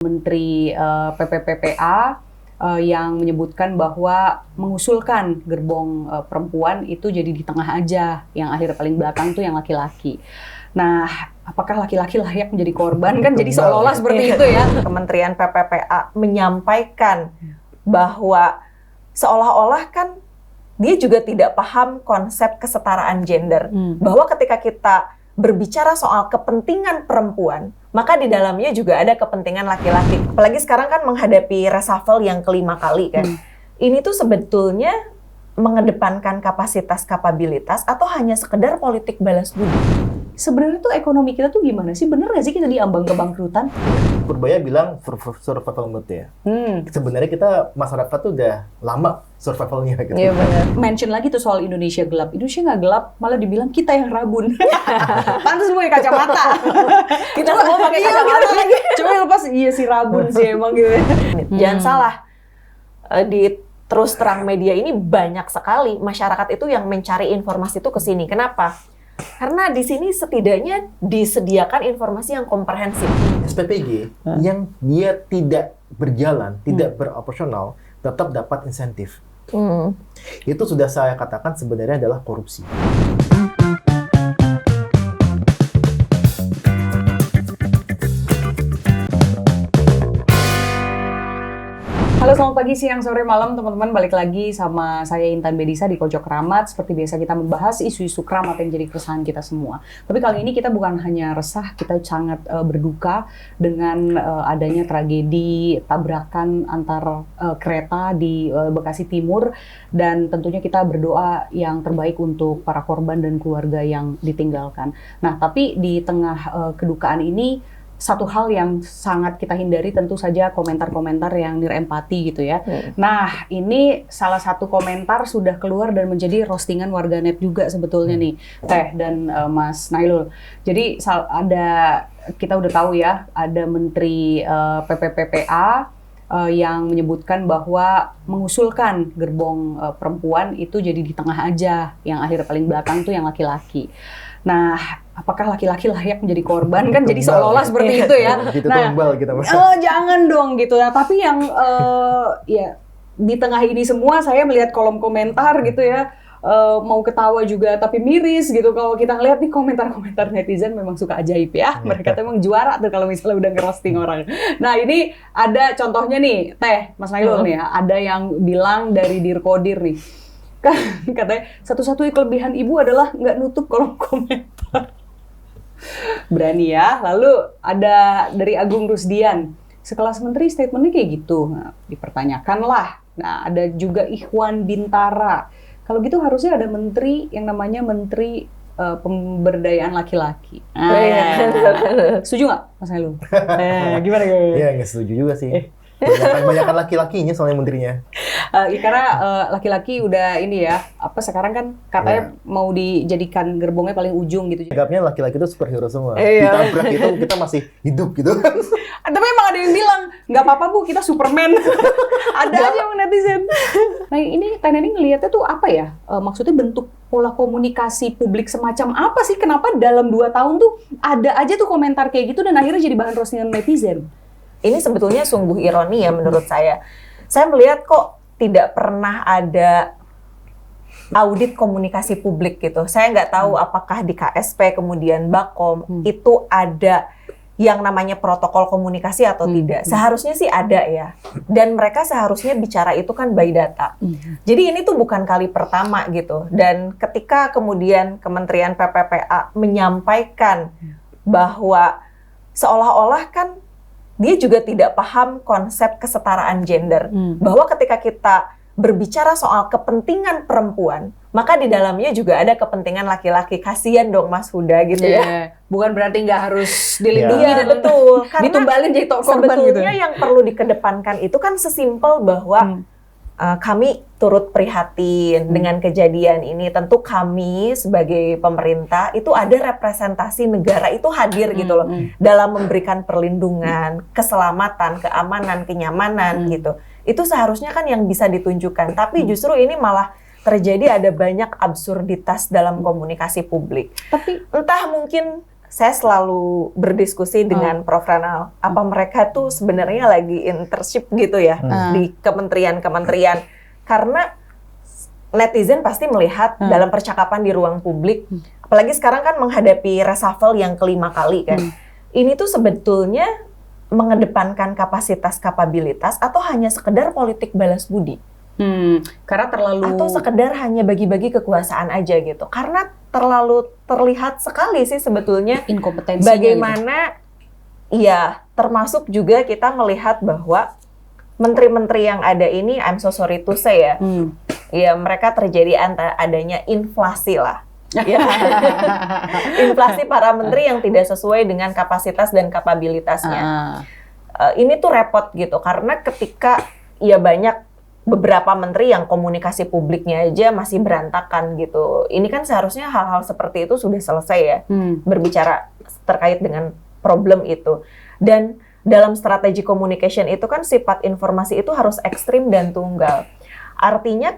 Menteri PPPPA yang menyebutkan bahwa mengusulkan gerbong perempuan itu jadi di tengah aja, yang akhir paling belakang tuh yang laki-laki. Nah, apakah laki-laki layak menjadi korban? Kan jadi seolah-olah seperti itu ya. Kementerian PPPA menyampaikan bahwa seolah-olah kan dia juga tidak paham konsep kesetaraan gender. Bahwa ketika kita berbicara soal kepentingan perempuan, maka di dalamnya juga ada kepentingan laki-laki. Apalagi sekarang kan menghadapi reshuffle yang kelima kali kan. Ini tuh sebetulnya mengedepankan kapasitas kapabilitas atau hanya sekedar politik balas budi? Sebenarnya tuh ekonomi kita tuh gimana sih? Bener nggak sih kita diambang kebangkrutan? Purbaya bilang survival mode ya. Sebenarnya kita masyarakat tuh udah lama survivalnya gitu. Iya benar. Mention lagi tuh soal Indonesia gelap. Indonesia nggak gelap, malah dibilang kita yang rabun. Pantas pakai kacamata. Kita semua pakai kacamata lagi. Cuma yang lepas iya sih rabun sih emang gitu. Jangan salah, di terus terang media ini banyak sekali masyarakat itu yang mencari informasi itu ke sini. Kenapa? Karena di sini setidaknya disediakan informasi yang komprehensif. SPPG yang dia tidak berjalan, tidak beroperasional, tetap dapat insentif. Itu sudah saya katakan sebenarnya adalah korupsi. Halo, selamat pagi, siang, sore, malam teman-teman. Balik lagi sama saya Intan Bedisa di Pojok Keramat. Seperti biasa kita membahas isu-isu keramat yang jadi keresahan kita semua. Tapi kali ini kita bukan hanya resah, kita sangat berduka dengan adanya tragedi tabrakan antar kereta di Bekasi Timur. Dan tentunya kita berdoa yang terbaik untuk para korban dan keluarga yang ditinggalkan. Nah, tapi di tengah kedukaan ini, satu hal yang sangat kita hindari tentu saja komentar-komentar yang nirempati gitu ya. Nah, ini salah satu komentar sudah keluar dan menjadi roastingan warganet juga sebetulnya nih, Teh dan Mas Nailul. Jadi kita udah tahu ya, ada Menteri PPPPA yang menyebutkan bahwa mengusulkan gerbong perempuan itu jadi di tengah aja, yang akhir paling belakang tuh yang laki-laki. Nah, apakah laki-laki layak menjadi korban? Kan jadi seolah-olah seperti itu ya. Jangan dong gitu. Nah, tapi yang ya di tengah ini semua saya melihat kolom komentar gitu ya, mau ketawa juga tapi miris gitu. Kalau kita lihat nih komentar-komentar netizen memang suka ajaib ya. Mereka tuh emang juara tuh kalau misalnya udah ngerosting orang. Nah, ini ada contohnya nih, Teh, Mas Nailul nih ya. Ada yang bilang dari Dirkodir nih. Kan katanya satu-satunya kelebihan ibu adalah nggak nutup kolom komentar. Berani ya. Lalu ada dari Agung Rusdian, sekelas menteri statementnya kayak gitu. Nah, dipertanyakan lah. Nah, ada juga Ikhwan Bintara. Kalau gitu harusnya ada menteri yang namanya Menteri Pemberdayaan Laki-laki. Setuju nggak, Mas Nailul? Gimana? Iya, nggak setuju juga sih. Banyakan laki-lakinya soalnya menterinya. Karena laki-laki udah ini ya, sekarang kan katanya mau dijadikan gerbongnya paling ujung gitu. Anggapnya laki-laki itu superhero semua. Ditabrak itu kita masih hidup gitu. Tapi emang ada yang bilang, nggak apa-apa Bu, kita Superman. Ada aja yang netizen. Nah, ini Teh Neneng ngeliatnya tuh apa ya? Maksudnya bentuk pola komunikasi publik semacam apa sih? Kenapa dalam 2 tahun tuh ada aja tuh komentar kayak gitu dan akhirnya jadi bahan roastingan netizen? Ini sebetulnya sungguh ironi ya menurut saya. Saya melihat kok tidak pernah ada audit komunikasi publik gitu. Saya nggak tahu apakah di KSP kemudian Bakom itu ada yang namanya protokol komunikasi atau tidak. Seharusnya sih ada ya. Dan mereka seharusnya bicara itu kan by data. Jadi ini tuh bukan kali pertama gitu. Dan ketika kemudian Kementerian PPPA menyampaikan bahwa seolah-olah kan dia juga tidak paham konsep kesetaraan gender. Bahwa ketika kita berbicara soal kepentingan perempuan, maka di dalamnya juga ada kepentingan laki-laki. Kasian dong Mas Huda gitu ya. Bukan berarti nggak harus dilindungi dan betul. Karena ditumbalin jadi korban gitu. Sebetulnya yang perlu dikedepankan itu kan sesimpel bahwa kami turut prihatin dengan kejadian ini. Tentu kami sebagai pemerintah itu ada representasi negara itu hadir gitu loh dalam memberikan perlindungan, keselamatan, keamanan, kenyamanan gitu. Itu seharusnya kan yang bisa ditunjukkan. Tapi justru ini malah terjadi ada banyak absurditas dalam komunikasi publik. Tapi entah mungkin saya selalu berdiskusi dengan Prof. Ranal, apa mereka tuh sebenarnya lagi internship gitu ya di kementerian-kementerian, karena netizen pasti melihat dalam percakapan di ruang publik, apalagi sekarang kan menghadapi reshuffle yang kelima kali kan, ini tuh sebetulnya mengedepankan kapasitas kapabilitas atau hanya sekedar politik balas budi. Karena terlalu atau sekedar hanya bagi-bagi kekuasaan aja gitu. Karena terlalu terlihat sekali sih sebetulnya inkompetensinya bagaimana ya termasuk juga kita melihat bahwa menteri-menteri yang ada ini, I'm so sorry to say ya, ya mereka terjadi adanya inflasi lah. Ya. Inflasi para menteri yang tidak sesuai dengan kapasitas dan kapabilitasnya. Ini tuh repot gitu karena ketika ya banyak beberapa menteri yang komunikasi publiknya aja masih berantakan gitu. Ini kan seharusnya hal-hal seperti itu sudah selesai ya, berbicara terkait dengan problem itu. Dan dalam strategi communication itu kan sifat informasi itu harus ekstrim dan tunggal. Artinya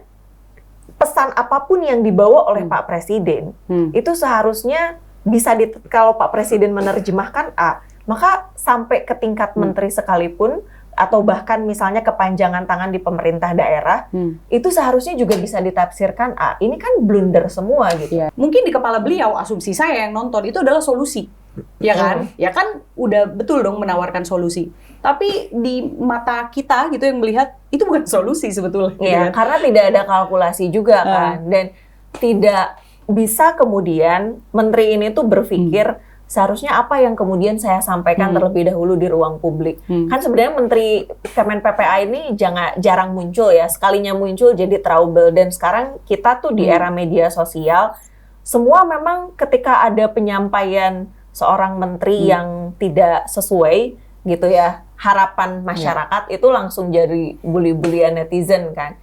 pesan apapun yang dibawa oleh Pak Presiden itu seharusnya bisa kalau Pak Presiden menerjemahkan A, maka sampai ke tingkat menteri sekalipun atau bahkan misalnya kepanjangan tangan di pemerintah daerah, itu seharusnya juga bisa ditafsirkan A. Ini kan blunder semua gitu. Ya. Mungkin di kepala beliau, asumsi saya yang nonton, itu adalah solusi. Ya kan? Ya kan udah betul dong menawarkan solusi. Tapi di mata kita gitu yang melihat, itu bukan solusi sebetulnya. Iya, gitu kan? karena tidak ada kalkulasi juga kan. Dan tidak bisa kemudian menteri ini tuh berpikir, seharusnya apa yang kemudian saya sampaikan terlebih dahulu di ruang publik. Kan sebenarnya Menteri Kemen PPA ini jarang muncul ya. Sekalinya muncul jadi trouble. Dan sekarang kita tuh di era media sosial, semua memang ketika ada penyampaian seorang menteri yang tidak sesuai gitu ya, harapan masyarakat itu langsung jadi bully-bullyan netizen kan.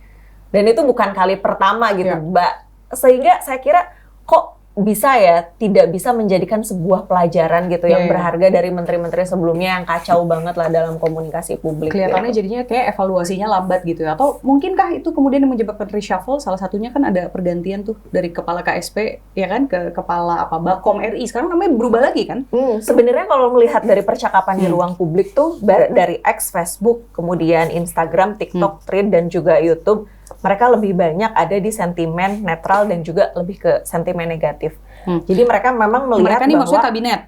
Dan itu bukan kali pertama gitu, Mbak. Sehingga saya kira kok bisa ya tidak bisa menjadikan sebuah pelajaran gitu yang berharga dari menteri-menteri sebelumnya yang kacau banget lah dalam komunikasi publik. Kelihatannya gitu. jadinya kayak evaluasinya lambat gitu ya. Atau mungkinkah itu kemudian yang menyebabkan reshuffle? Salah satunya kan ada pergantian tuh dari kepala KSP ya kan ke kepala Bakom RI. Sekarang namanya berubah lagi kan? Sebenarnya kalau melihat dari percakapan di ruang publik tuh dari X, Facebook, kemudian Instagram, TikTok, Thread dan juga YouTube, mereka lebih banyak ada di sentimen netral dan juga lebih ke sentimen negatif. Jadi mereka memang melihat mereka ini bahwa maksudnya kabinet?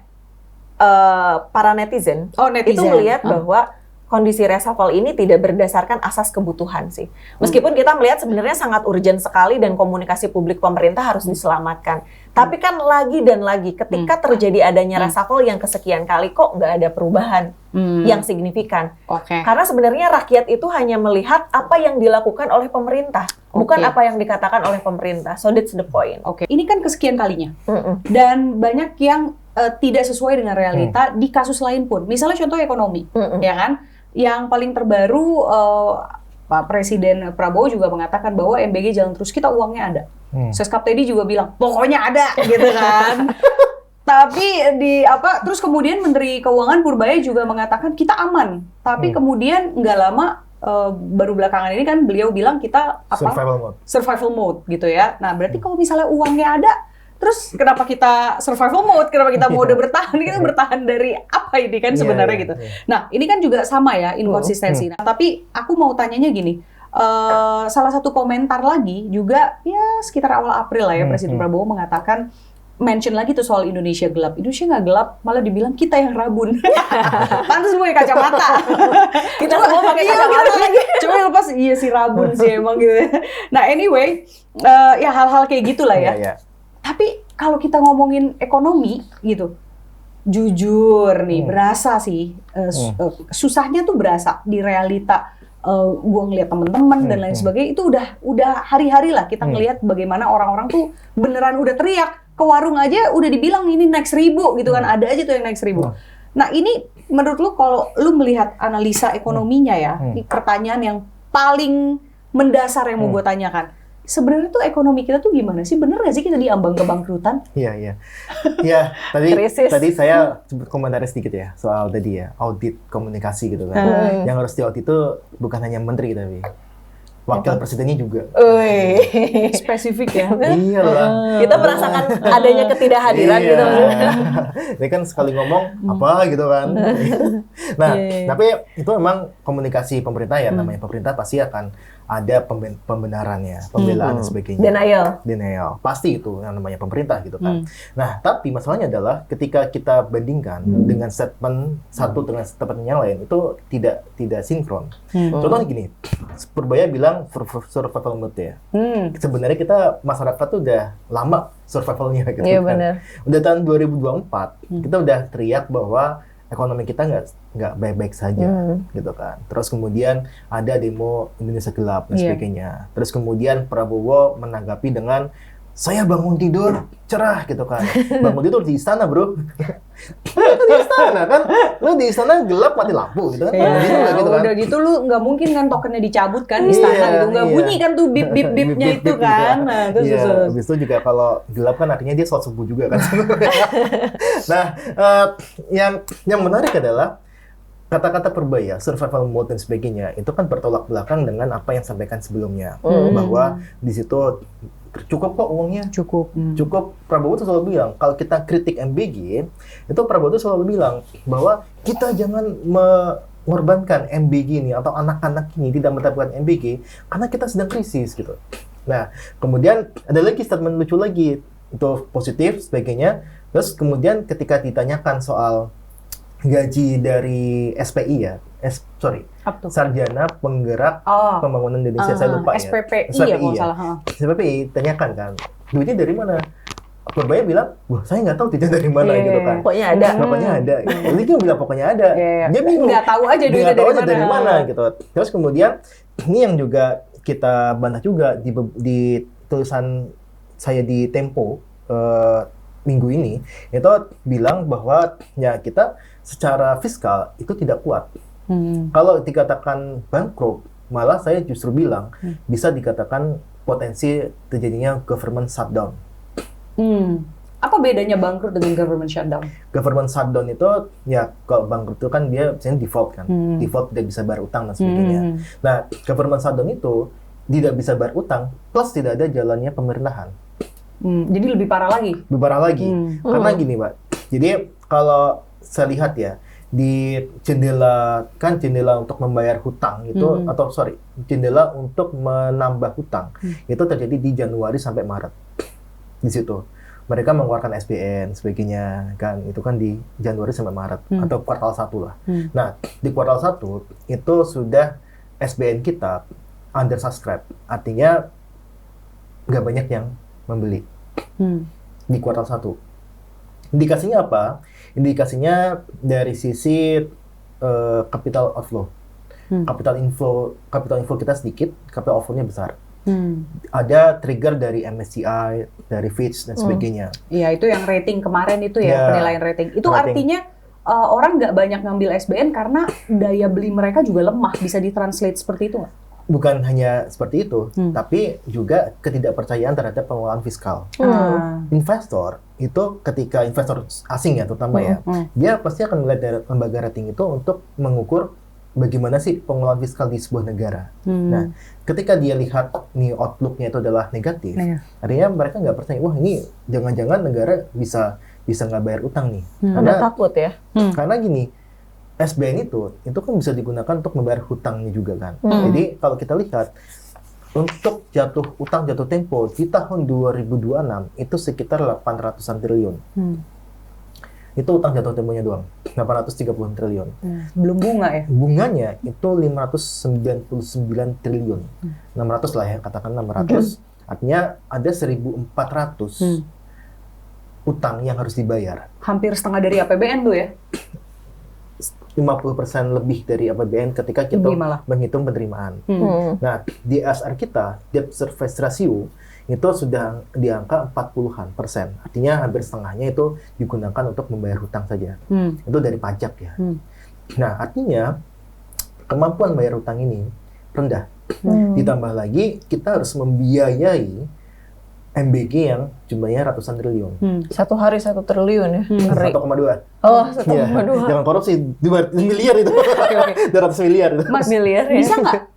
Para netizen, netizen itu melihat bahwa kondisi reshuffle ini tidak berdasarkan asas kebutuhan sih. Meskipun kita melihat sebenarnya sangat urgent sekali dan komunikasi publik pemerintah harus diselamatkan. Tapi kan lagi dan lagi ketika terjadi adanya reshuffle yang kesekian kali kok nggak ada perubahan yang signifikan. Karena sebenarnya rakyat itu hanya melihat apa yang dilakukan oleh pemerintah, bukan apa yang dikatakan oleh pemerintah. So that's the point. Ini kan kesekian kalinya. Dan banyak yang tidak sesuai dengan realita di kasus lain pun. Misalnya contoh ekonomi, ya kan? Yang paling terbaru Pak Presiden Prabowo juga mengatakan bahwa MBG jalan terus, kita uangnya ada. Seskap Teddy juga bilang pokoknya ada gitu kan. Tapi terus kemudian Menteri Keuangan Purbaya juga mengatakan kita aman. Tapi kemudian nggak lama baru belakangan ini kan beliau bilang kita survival mode gitu ya. Nah, berarti kalau misalnya uangnya ada, terus kenapa kita survival mode? Kenapa kita mode bertahan? Kita bertahan dari apa ini kan sebenarnya gitu. Nah, ini kan juga sama ya inkonsistensi. Nah, tapi aku mau tanyanya gini. Salah satu komentar lagi juga ya sekitar awal April lah ya Presiden Prabowo mengatakan mention lagi tuh soal Indonesia gelap. Indonesia nggak gelap, malah dibilang kita yang rabun. Pantas lu pakai kacamata. Kita semua pakai kacamata lagi. Coba lepas iya si rabun sih emang gitu. Nah, anyway, ya hal-hal kayak gitulah ya. Tapi kalau kita ngomongin ekonomi gitu, jujur nih berasa sih susahnya tuh berasa di realita. Gue ngeliat temen-temen dan lain sebagainya itu udah hari-hari lah kita ngelihat bagaimana orang-orang tuh beneran udah teriak ke warung aja udah dibilang ini naik 1.000 gitu kan, ada aja tuh yang naik 1.000. Nah ini menurut lu kalau lu melihat analisa ekonominya ya, ini pertanyaan yang paling mendasar yang mau gue tanyakan. Sebenarnya tuh ekonomi kita tuh gimana sih? Bener nggak sih kita diambang kebangkrutan? Iya. Ya, tadi saya sebut komentar sedikit ya soal tadi ya audit komunikasi gitu kan. Yang harus diaudit itu bukan hanya menteri tapi wakil presidennya juga. Spesifik ya. Iya lah. Kita merasakan adanya ketidakhadiran Iya. gitu maksudnya. Dia kan sekali ngomong apa gitu kan. Nah, tapi itu memang komunikasi pemerintah ya, namanya pemerintah pasti akan ada pembenarannya, pembelaan dan sebagainya. Denial. Pasti itu yang namanya pemerintah gitu kan. Nah, tapi masalahnya adalah ketika kita bandingkan dengan statement satu dengan statement yang lain itu tidak sinkron. Contohnya gini, Purbaya bilang survival mode ya. Sebenarnya kita masyarakat tuh udah lama survivalnya gitu Iya, kan. benar. Udah tahun 2024 kita udah teriak bahwa ekonomi kita nggak baik-baik saja gitu kan. Terus kemudian ada demo Indonesia Gelap dan sebagainya. Terus kemudian Prabowo menanggapi dengan saya bangun tidur cerah gitu kan. Bangun tidur di istana, bro. Itu di istana kan. Lu di istana gelap mati lampu gitu kan. Gitu kan. Udah gitu lu nggak mungkin kan tokennya dicabut kan istana gitu. Nggak bunyi kan tuh bip-bip-bipnya itu kan. Nah, terus Habis itu juga kalau gelap kan artinya dia sholat subuh juga kan. Nah, yang menarik adalah kata-kata Purbaya, survival mode dan sebagainya, itu kan bertolak belakang dengan apa yang sampaikan sebelumnya. Bahwa di situ cukup kok uangnya. Cukup. Prabowo tuh selalu bilang, kalau kita kritik MBG, itu Prabowo tuh selalu bilang bahwa kita jangan mengorbankan MBG ini atau anak-anak ini tidak mendapatkan MBG karena kita sedang krisis gitu. Nah, kemudian ada lagi statement lucu lagi, itu positif sebagainya. Terus kemudian ketika ditanyakan soal gaji dari SPI ya, Sarjana Penggerak Pembangunan Indonesia, saya lupa SPPI ya. ya kalau salah. SPPI tanyakan kan, duitnya dari mana? Purbaya bilang, wah saya nggak tahu duitnya dari mana gitu kan. Pokoknya ada. Pokoknya ada. Jadi dia bilang pokoknya ada. Dia bingung. Nggak tahu aja Dia duitnya nggak tahu aja dari mana gitu. Terus kemudian ini yang juga kita bantah juga di tulisan saya di Tempo minggu ini, itu bilang bahwa ya kita secara fiskal itu tidak kuat. Kalau dikatakan bangkrut, malah saya justru bilang bisa dikatakan potensi terjadinya government shutdown. Apa bedanya bangkrut dengan government shutdown? Government shutdown itu ya kalau bangkrut itu kan dia biasanya default kan, default tidak bisa bayar utang dan sebagainya. Nah, government shutdown itu tidak bisa bayar utang plus tidak ada jalannya pemerintahan. Jadi lebih parah lagi. Karena gini, Mbak. Jadi kalau saya lihat ya di jendela untuk membayar hutang itu jendela untuk menambah hutang itu terjadi di Januari sampai Maret. Di situ mereka mengeluarkan SBN sebagainya kan, itu kan di Januari sampai Maret atau kuartal 1 lah. Nah, di kuartal 1 itu sudah SBN kita undersubscribe, artinya nggak banyak yang membeli di kuartal 1. Indikasinya apa? Indikasinya dari sisi capital outflow. Capital inflow kita sedikit, capital outflow-nya besar. Ada trigger dari MSCI, dari Fitch dan sebagainya. Iya, itu yang rating kemarin itu ya, penilaian rating. Itu artinya orang nggak banyak ngambil SBN karena daya beli mereka juga lemah. Bisa ditranslate seperti itu nggak? Bukan hanya seperti itu, tapi juga ketidakpercayaan terhadap pengelolaan fiskal. Investor itu ketika investor asing ya terutama ya, dia pasti akan melihat dari lembaga rating itu untuk mengukur bagaimana sih pengelolaan fiskal di sebuah negara. Nah, ketika dia lihat nih outlook-nya itu adalah negatif, artinya mereka nggak percaya, wah ini jangan-jangan negara bisa nggak bayar utang nih. Karena takut ya. Karena gini, SBN itu kan bisa digunakan untuk membayar hutangnya juga kan. Jadi kalau kita lihat untuk jatuh tempo di tahun 2026 itu sekitar 800-an triliun. Itu utang jatuh temponya doang, 830 triliun. Belum bunga ya? Bunganya itu 599 triliun. 600 lah ya, katakan 600. Artinya ada 1.400 utang yang harus dibayar. Hampir setengah dari APBN tuh ya? 50% lebih dari APBN ketika kita menghitung penerimaan. Nah, di ASR kita, debt service ratio, itu sudah di angka 40-an%. Artinya hampir setengahnya itu digunakan untuk membayar hutang saja. Itu dari pajak ya. Nah, artinya kemampuan bayar hutang ini rendah. Ditambah lagi, kita harus membiayai MBG yang jumlahnya ratusan triliun. Satu hari 1 triliun ya. Ngeri. 1,2. Oh, Iya, 1,2. jangan korupsi, 200 miliar itu. 200 miliar itu. Mas, Miliar ya.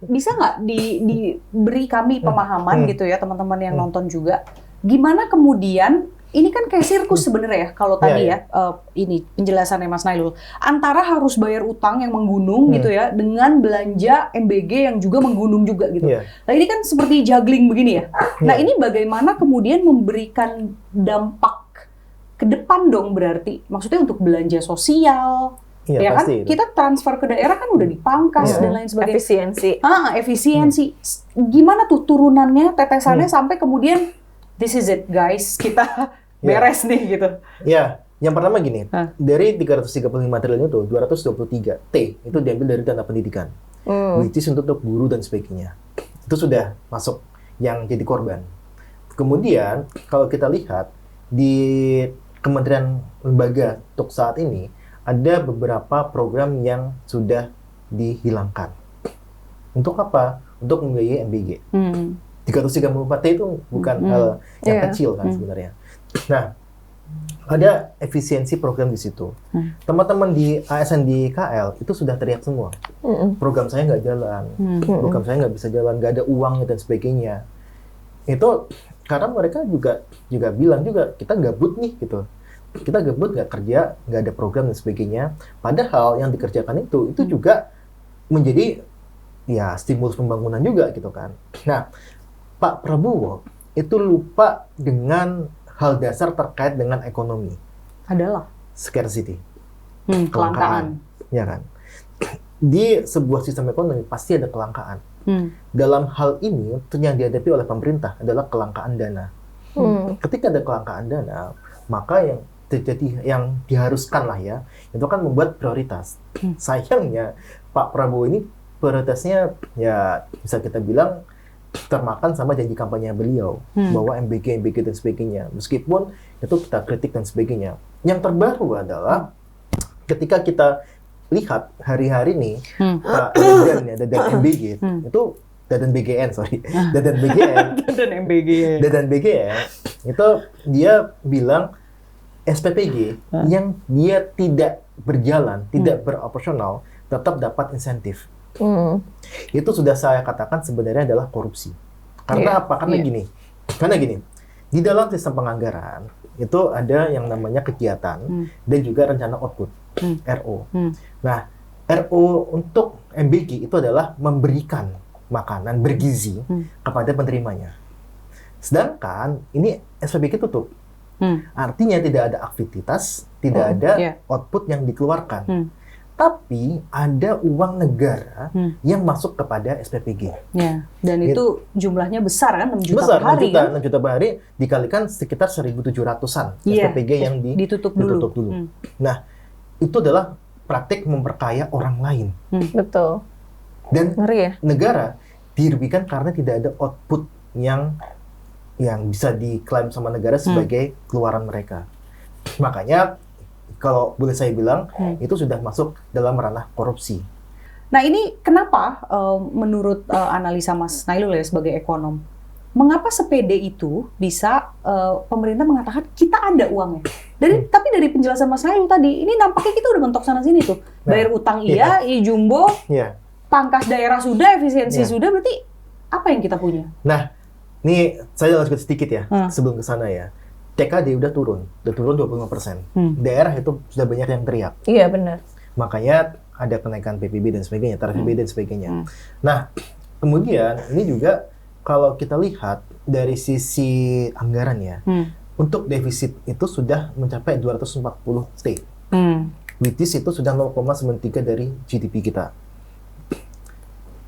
bisa nggak diberi kami pemahaman gitu ya teman-teman yang nonton juga, gimana kemudian ini kan kayak sirkus sebenarnya ya kalau tadi Iya, ini penjelasannya Mas Nailul, antara harus bayar utang yang menggunung gitu ya dengan belanja MBG yang juga menggunung juga gitu. Iya. Nah ini kan seperti juggling begini ya. Nah Iya. ini bagaimana kemudian memberikan dampak ke depan dong berarti, maksudnya untuk belanja sosial. Iya, Ya kan, pasti itu. kita transfer ke daerah kan udah dipangkas dan lain sebagainya. Efisiensi. Efisiensi. Gimana tuh turunannya, tetesannya sampai kemudian this is it guys, kita beres nih gitu. Ya, yang pertama gini, Hah. dari 335 triliun itu 223 T itu diambil dari dana pendidikan, which is untuk guru dan sebagainya. Itu sudah masuk yang jadi korban. Kemudian kalau kita lihat di kementerian lembaga untuk saat ini ada beberapa program yang sudah dihilangkan. Untuk apa? Untuk membiayai MBG. 334 T itu bukan hal yang kecil kan sebenarnya. Nah, ada efisiensi program di situ. Teman-teman di ASN di KL itu sudah teriak semua. Program saya nggak jalan, program saya nggak bisa jalan, nggak ada uang dan sebagainya. Itu karena mereka juga bilang juga kita gabut nih gitu. Kita gabut, nggak kerja, nggak ada program dan sebagainya. Padahal yang dikerjakan itu juga menjadi ya stimulus pembangunan juga gitu kan. Nah, Pak Prabowo itu lupa dengan hal dasar terkait dengan ekonomi. Adalah Scarcity. kelangkaan. Ya kan? Di sebuah sistem ekonomi pasti ada kelangkaan. Dalam hal ini, yang dihadapi oleh pemerintah adalah kelangkaan dana. Ketika ada kelangkaan dana, maka yang terjadi, yang diharuskan lah ya, itu kan membuat prioritas. Sayangnya, Pak Prabowo ini prioritasnya ya bisa kita bilang termakan sama janji kampanye beliau bahwa MBG dan sebagainya. Meskipun itu kita kritik dan sebagainya. Yang terbaru adalah ketika kita lihat hari-hari nih Pak Dadan MBG itu Dadan BGN Dadan BGN Dan MBG. Dadan BGN itu dia bilang SPPG yang dia tidak berjalan, tidak beroperasional tetap dapat insentif. Itu sudah saya katakan sebenarnya adalah korupsi. Karena apa? Karena gini, di dalam sistem penganggaran itu ada yang namanya kegiatan dan juga rencana output, RO. Nah, RO untuk MBG itu adalah memberikan makanan bergizi kepada penerimanya. Sedangkan ini SPBG tutup. Artinya tidak ada aktivitas, tidak ada output yang dikeluarkan. Tapi ada uang negara yang masuk kepada SPPG. Ya, dan itu jumlahnya besar kan, 6 juta Besar, per hari 6 juta, kan? 6 juta per hari dikalikan sekitar 1.700-an Iya, SPPG yang ditutup ditutup dulu. dulu. Nah, itu adalah praktik memperkaya orang lain. Betul. Dan Ngeri ya? negara dirugikan karena tidak ada output yang bisa diklaim sama negara sebagai keluaran mereka. Makanya kalau boleh saya bilang itu sudah masuk dalam ranah korupsi. Nah ini kenapa menurut analisa Mas Nailul ya sebagai ekonom, mengapa sepede itu bisa pemerintah mengatakan kita ada uangnya? Tapi dari penjelasan Mas Nailul tadi, ini nampaknya kita udah mentok sana sini tuh. Bayar utang iya, jumbo, pangkas daerah sudah, efisiensi sudah, berarti apa yang kita punya? Nah, ini saya lanjut sedikit ya sebelum ke sana ya. TKD udah turun 25%. Daerah itu sudah banyak yang teriak. Iya benar. Makanya ada kenaikan PPB dan sebagainya, tarif PPB dan sebagainya. Nah, kemudian ini juga kalau kita lihat dari sisi anggaran ya, untuk defisit itu sudah mencapai 240 T. Which is itu sudah 0,93 dari GDP kita.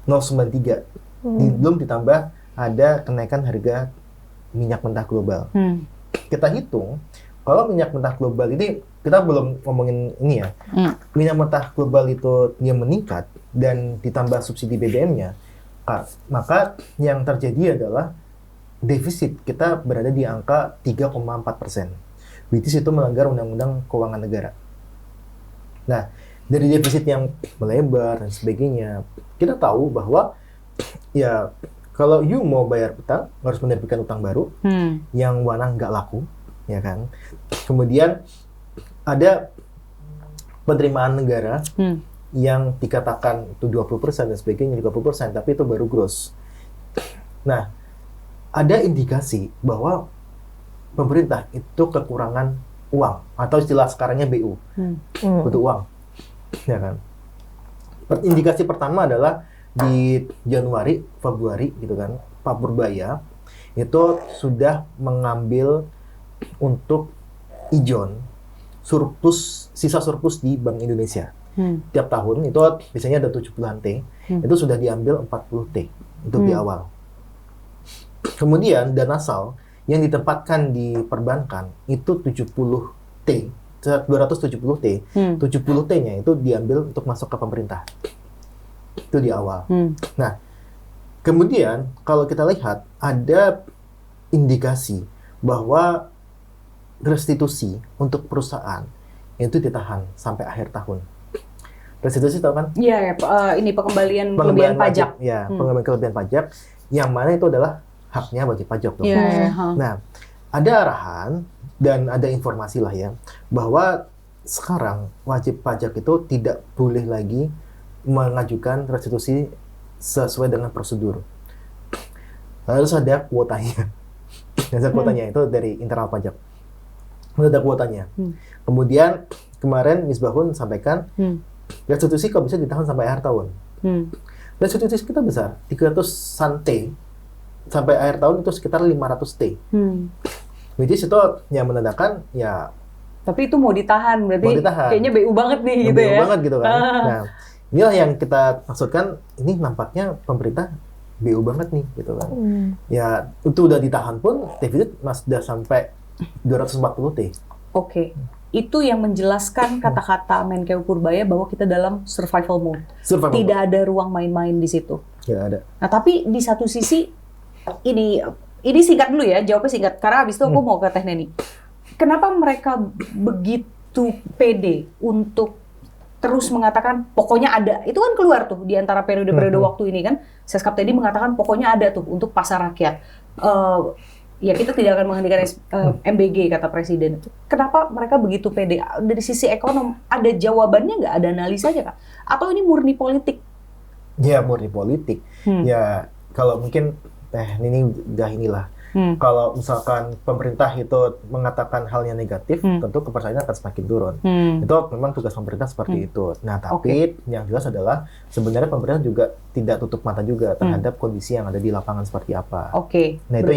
0,93. Belum ditambah ada kenaikan harga minyak mentah global. Kita hitung, kalau minyak mentah global ini, kita belum ngomongin ini ya, minyak mentah global itu dia meningkat dan ditambah subsidi BBM-nya, maka yang terjadi adalah defisit kita berada di angka 3,4%. Which is itu melanggar Undang-Undang Keuangan Negara. Nah, dari defisit yang melebar dan sebagainya, kita tahu bahwa ya Kalau you mau bayar utang, harus menerbitkan utang baru yang mana nggak laku, ya kan. Kemudian ada penerimaan negara yang dikatakan itu 20% dan sebagainya 30%, tapi itu baru gross. Nah, ada indikasi bahwa pemerintah itu kekurangan uang atau istilah sekarangnya BU, butuh uang, ya kan. Indikasi pertama adalah di Januari, Februari gitu kan, Pak Purbaya itu sudah mengambil untuk ijon sisa surplus di Bank Indonesia. Tiap tahun itu biasanya ada 70-an T, itu sudah diambil 40 T untuk di awal. Kemudian dana sal yang ditempatkan di perbankan itu 70 T, 270 T, 70 T-nya itu diambil untuk masuk ke pemerintah. Itu di awal. Nah, kemudian kalau kita lihat ada indikasi bahwa restitusi untuk perusahaan itu ditahan sampai akhir tahun. Restitusi tahu kan? Iya, ini pengembalian kelebihan pajak. Ya, pengembalian kelebihan pajak yang mana itu adalah haknya wajib pajak dong. Nah, ada arahan dan ada informasi lah ya bahwa sekarang wajib pajak itu tidak boleh lagi mengajukan restitusi sesuai dengan prosedur. Harus ada kuotanya. Dan kuotanya itu dari internal pajak. Harus ada kuotanya. Kemudian kemarin Misbahun sampaikan restitusi kok bisa ditahan sampai akhir tahun. Restitusi kita besar, 300-an T sampai akhir tahun itu sekitar 500 T. Which is itu yang menandakan ya. Tapi itu mau ditahan, berarti kayaknya BU banget nih gitu ya. BU banget gitu kan. Nah, inilah yang kita maksudkan, ini nampaknya pemerintah BU banget nih gitu kan. Ya, itu udah ditahan pun defisit masih sudah sampai 240 T. Oke. Itu yang menjelaskan kata-kata Menkeu Purbaya bahwa kita dalam survival mode. Tidak ada ruang main-main di situ. Ya ada. Nah, tapi di satu sisi ini singkat dulu ya, jawabnya singkat. Karena habis itu aku mau ke Teh Neni. Kenapa mereka begitu pede untuk terus mengatakan pokoknya ada? Itu kan keluar tuh di antara periode-periode waktu ini kan. Seskap tadi mengatakan pokoknya ada tuh untuk pasar rakyat. Ya kita tidak akan menghentikan MBG kata Presiden. Kenapa mereka begitu pede? Dari sisi ekonom ada jawabannya nggak? Ada analisanya kak? Atau ini murni politik? Ya murni politik. Ya kalau mungkin ini udah inilah. Kalau misalkan pemerintah itu mengatakan hal yang negatif, tentu kepercayaan akan semakin turun. Itu memang tugas pemerintah seperti itu. Nah, tapi yang jelas adalah sebenarnya pemerintah juga tidak tutup mata juga terhadap kondisi yang ada di lapangan seperti apa. Nah, itu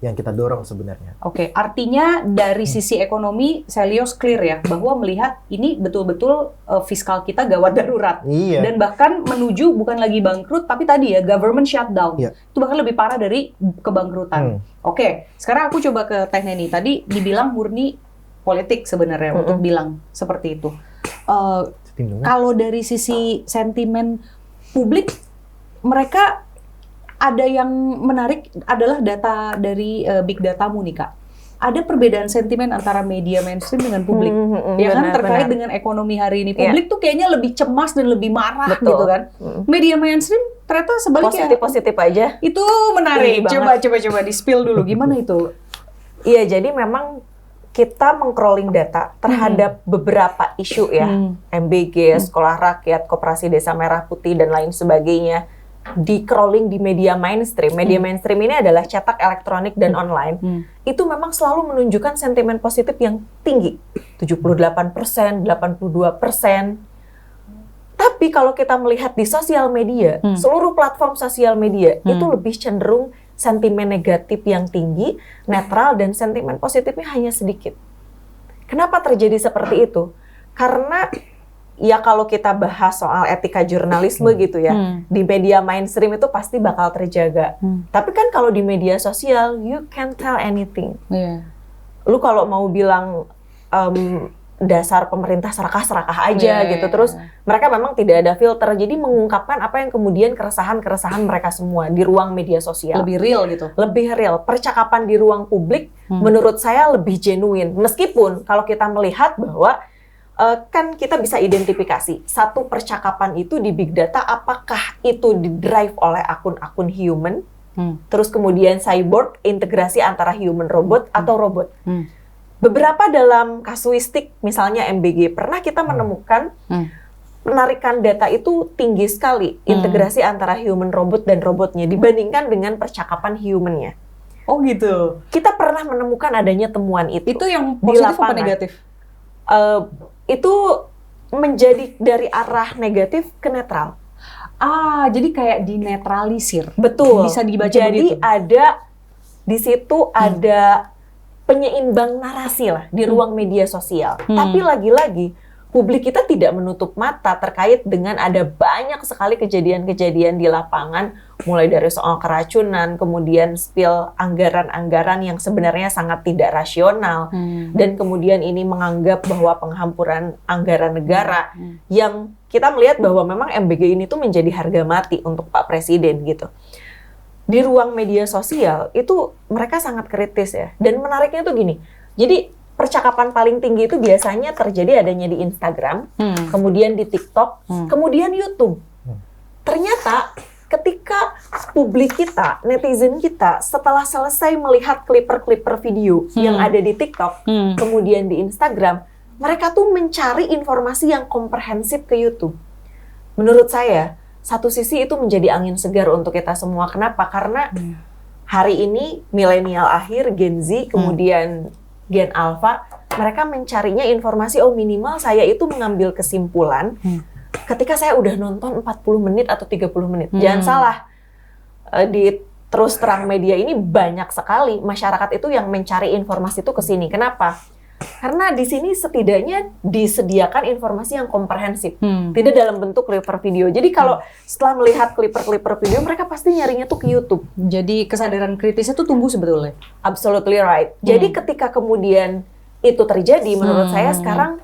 yang kita dorong sebenarnya. Artinya dari sisi ekonomi, Selyos clear ya, bahwa melihat ini betul-betul fiskal kita gawat darurat. Dan bahkan menuju bukan lagi bangkrut, tapi tadi ya, government shutdown. Itu bahkan lebih parah dari kebangkrutan. Sekarang aku coba ke Teh Neni. Tadi dibilang murni politik sebenarnya untuk bilang seperti itu. Kalau dari sisi sentimen publik, mereka ada yang menarik adalah data dari Big Datamu nih Kak. Ada perbedaan sentimen antara media mainstream dengan publik. Ya kan terkait dengan ekonomi hari ini. Publik tuh kayaknya lebih cemas dan lebih marah gitu kan. Media mainstream ternyata sebaliknya. Positif-positif aja. Itu menarik. Coba di-spill dulu. Gimana itu? Iya, jadi memang kita meng-crawling data terhadap beberapa isu ya. MBG, Sekolah Rakyat, Koperasi Desa Merah Putih, dan lain sebagainya. Di-crawling di media mainstream. Media mainstream ini adalah cetak, elektronik, dan online. Itu memang selalu menunjukkan sentimen positif yang tinggi. 78%, 82%. Tapi kalau kita melihat di sosial media, seluruh platform sosial media itu lebih cenderung sentimen negatif yang tinggi, netral, dan sentimen positifnya hanya sedikit. Kenapa terjadi seperti itu? Karena ya kalau kita bahas soal etika jurnalisme gitu ya, di media mainstream itu pasti bakal terjaga. Tapi kan kalau di media sosial, you can't tell anything. Lu kalau mau bilang dasar pemerintah serakah-serakah aja gitu, terus mereka memang tidak ada filter, jadi mengungkapkan apa yang kemudian keresahan-keresahan mereka semua di ruang media sosial. Lebih real gitu? Lebih real. Percakapan di ruang publik menurut saya lebih genuine. Meskipun kalau kita melihat bahwa kan kita bisa identifikasi satu percakapan itu di big data, apakah itu di-drive oleh akun-akun human terus kemudian cyborg, integrasi antara human robot atau robot. Hmm. Beberapa dalam kasuistik, misalnya MBG, pernah kita menemukan penarikan data itu tinggi sekali, integrasi antara human robot dan robotnya dibandingkan dengan percakapan humannya. Oh gitu. Kita pernah menemukan adanya temuan itu. Itu yang di positif apa lapangan. negatif? Itu menjadi dari arah negatif ke netral. Jadi kayak dinetralisir. Betul. Bisa dibaca Jadi begitu. ada di situ ada penyeimbang narasi lah di ruang media sosial. Tapi lagi-lagi publik kita tidak menutup mata terkait dengan ada banyak sekali kejadian-kejadian di lapangan, mulai dari soal keracunan, kemudian spill anggaran-anggaran yang sebenarnya sangat tidak rasional, dan kemudian ini menganggap bahwa penghampuran anggaran negara yang kita melihat bahwa memang MBG ini tuh menjadi harga mati untuk Pak Presiden gitu. Di ruang media sosial itu mereka sangat kritis ya, dan menariknya tuh gini, jadi percakapan paling tinggi itu biasanya terjadi adanya di Instagram, kemudian di TikTok, kemudian YouTube. Ternyata ketika publik kita, netizen kita, setelah selesai melihat clipper-clipper video yang ada di TikTok, kemudian di Instagram, mereka tuh mencari informasi yang komprehensif ke YouTube. Menurut saya, satu sisi itu menjadi angin segar untuk kita semua. Kenapa? Karena hari ini milenial akhir, Gen Z, kemudian Gen Alpha, mereka mencarinya informasi, minimal saya itu mengambil kesimpulan ketika saya udah nonton 40 menit atau 30 menit. Jangan salah, di terus terang media ini banyak sekali masyarakat itu yang mencari informasi itu ke sini. Kenapa? Karena di sini setidaknya disediakan informasi yang komprehensif, tidak dalam bentuk clipper video. Jadi kalau setelah melihat clipper video, mereka pasti nyarinya tuh ke YouTube. Jadi kesadaran kritisnya tuh tumbuh sebetulnya. Absolutely right. Jadi ketika kemudian itu terjadi, menurut saya sekarang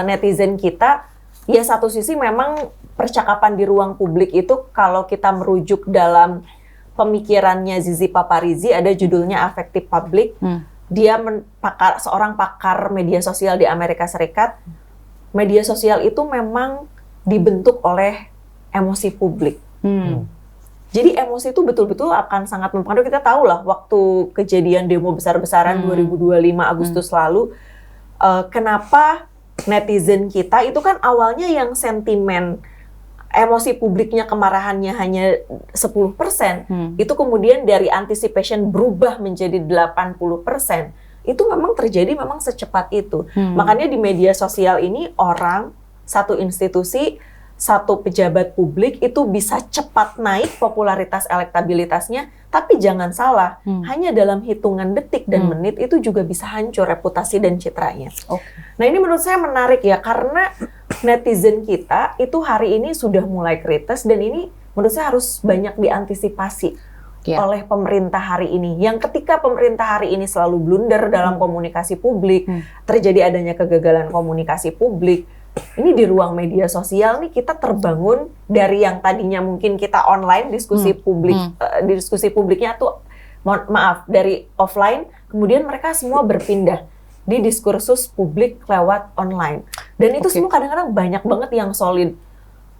netizen kita, ya satu sisi memang percakapan di ruang publik itu kalau kita merujuk dalam pemikirannya Zizi Paparizi, ada judulnya Affective Public. Dia seorang pakar media sosial di Amerika Serikat. Media sosial itu memang dibentuk oleh emosi publik. Jadi emosi itu betul-betul akan sangat mempengaruhi. Kita tahu lah waktu kejadian demo besar-besaran 2025 Agustus lalu, kenapa netizen kita itu kan awalnya yang sentimen emosi publiknya, kemarahannya hanya 10%, itu kemudian dari anticipation berubah menjadi 80%. Itu memang terjadi memang secepat itu. Makanya di media sosial ini orang, satu institusi, satu pejabat publik itu bisa cepat naik popularitas elektabilitasnya, tapi jangan salah, hanya dalam hitungan detik dan menit itu juga bisa hancur reputasi dan citranya. Nah ini menurut saya menarik ya, karena netizen kita itu hari ini sudah mulai kritis, dan ini menurut saya harus banyak diantisipasi oleh pemerintah hari ini. Yang ketika pemerintah hari ini selalu blunder dalam komunikasi publik, terjadi adanya kegagalan komunikasi publik. Ini di ruang media sosial nih kita terbangun dari yang tadinya mungkin kita online diskusi publik, diskusi publiknya tuh maaf dari offline, kemudian mereka semua berpindah di diskursus publik lewat online. Dan itu semua kadang-kadang banyak banget yang solid.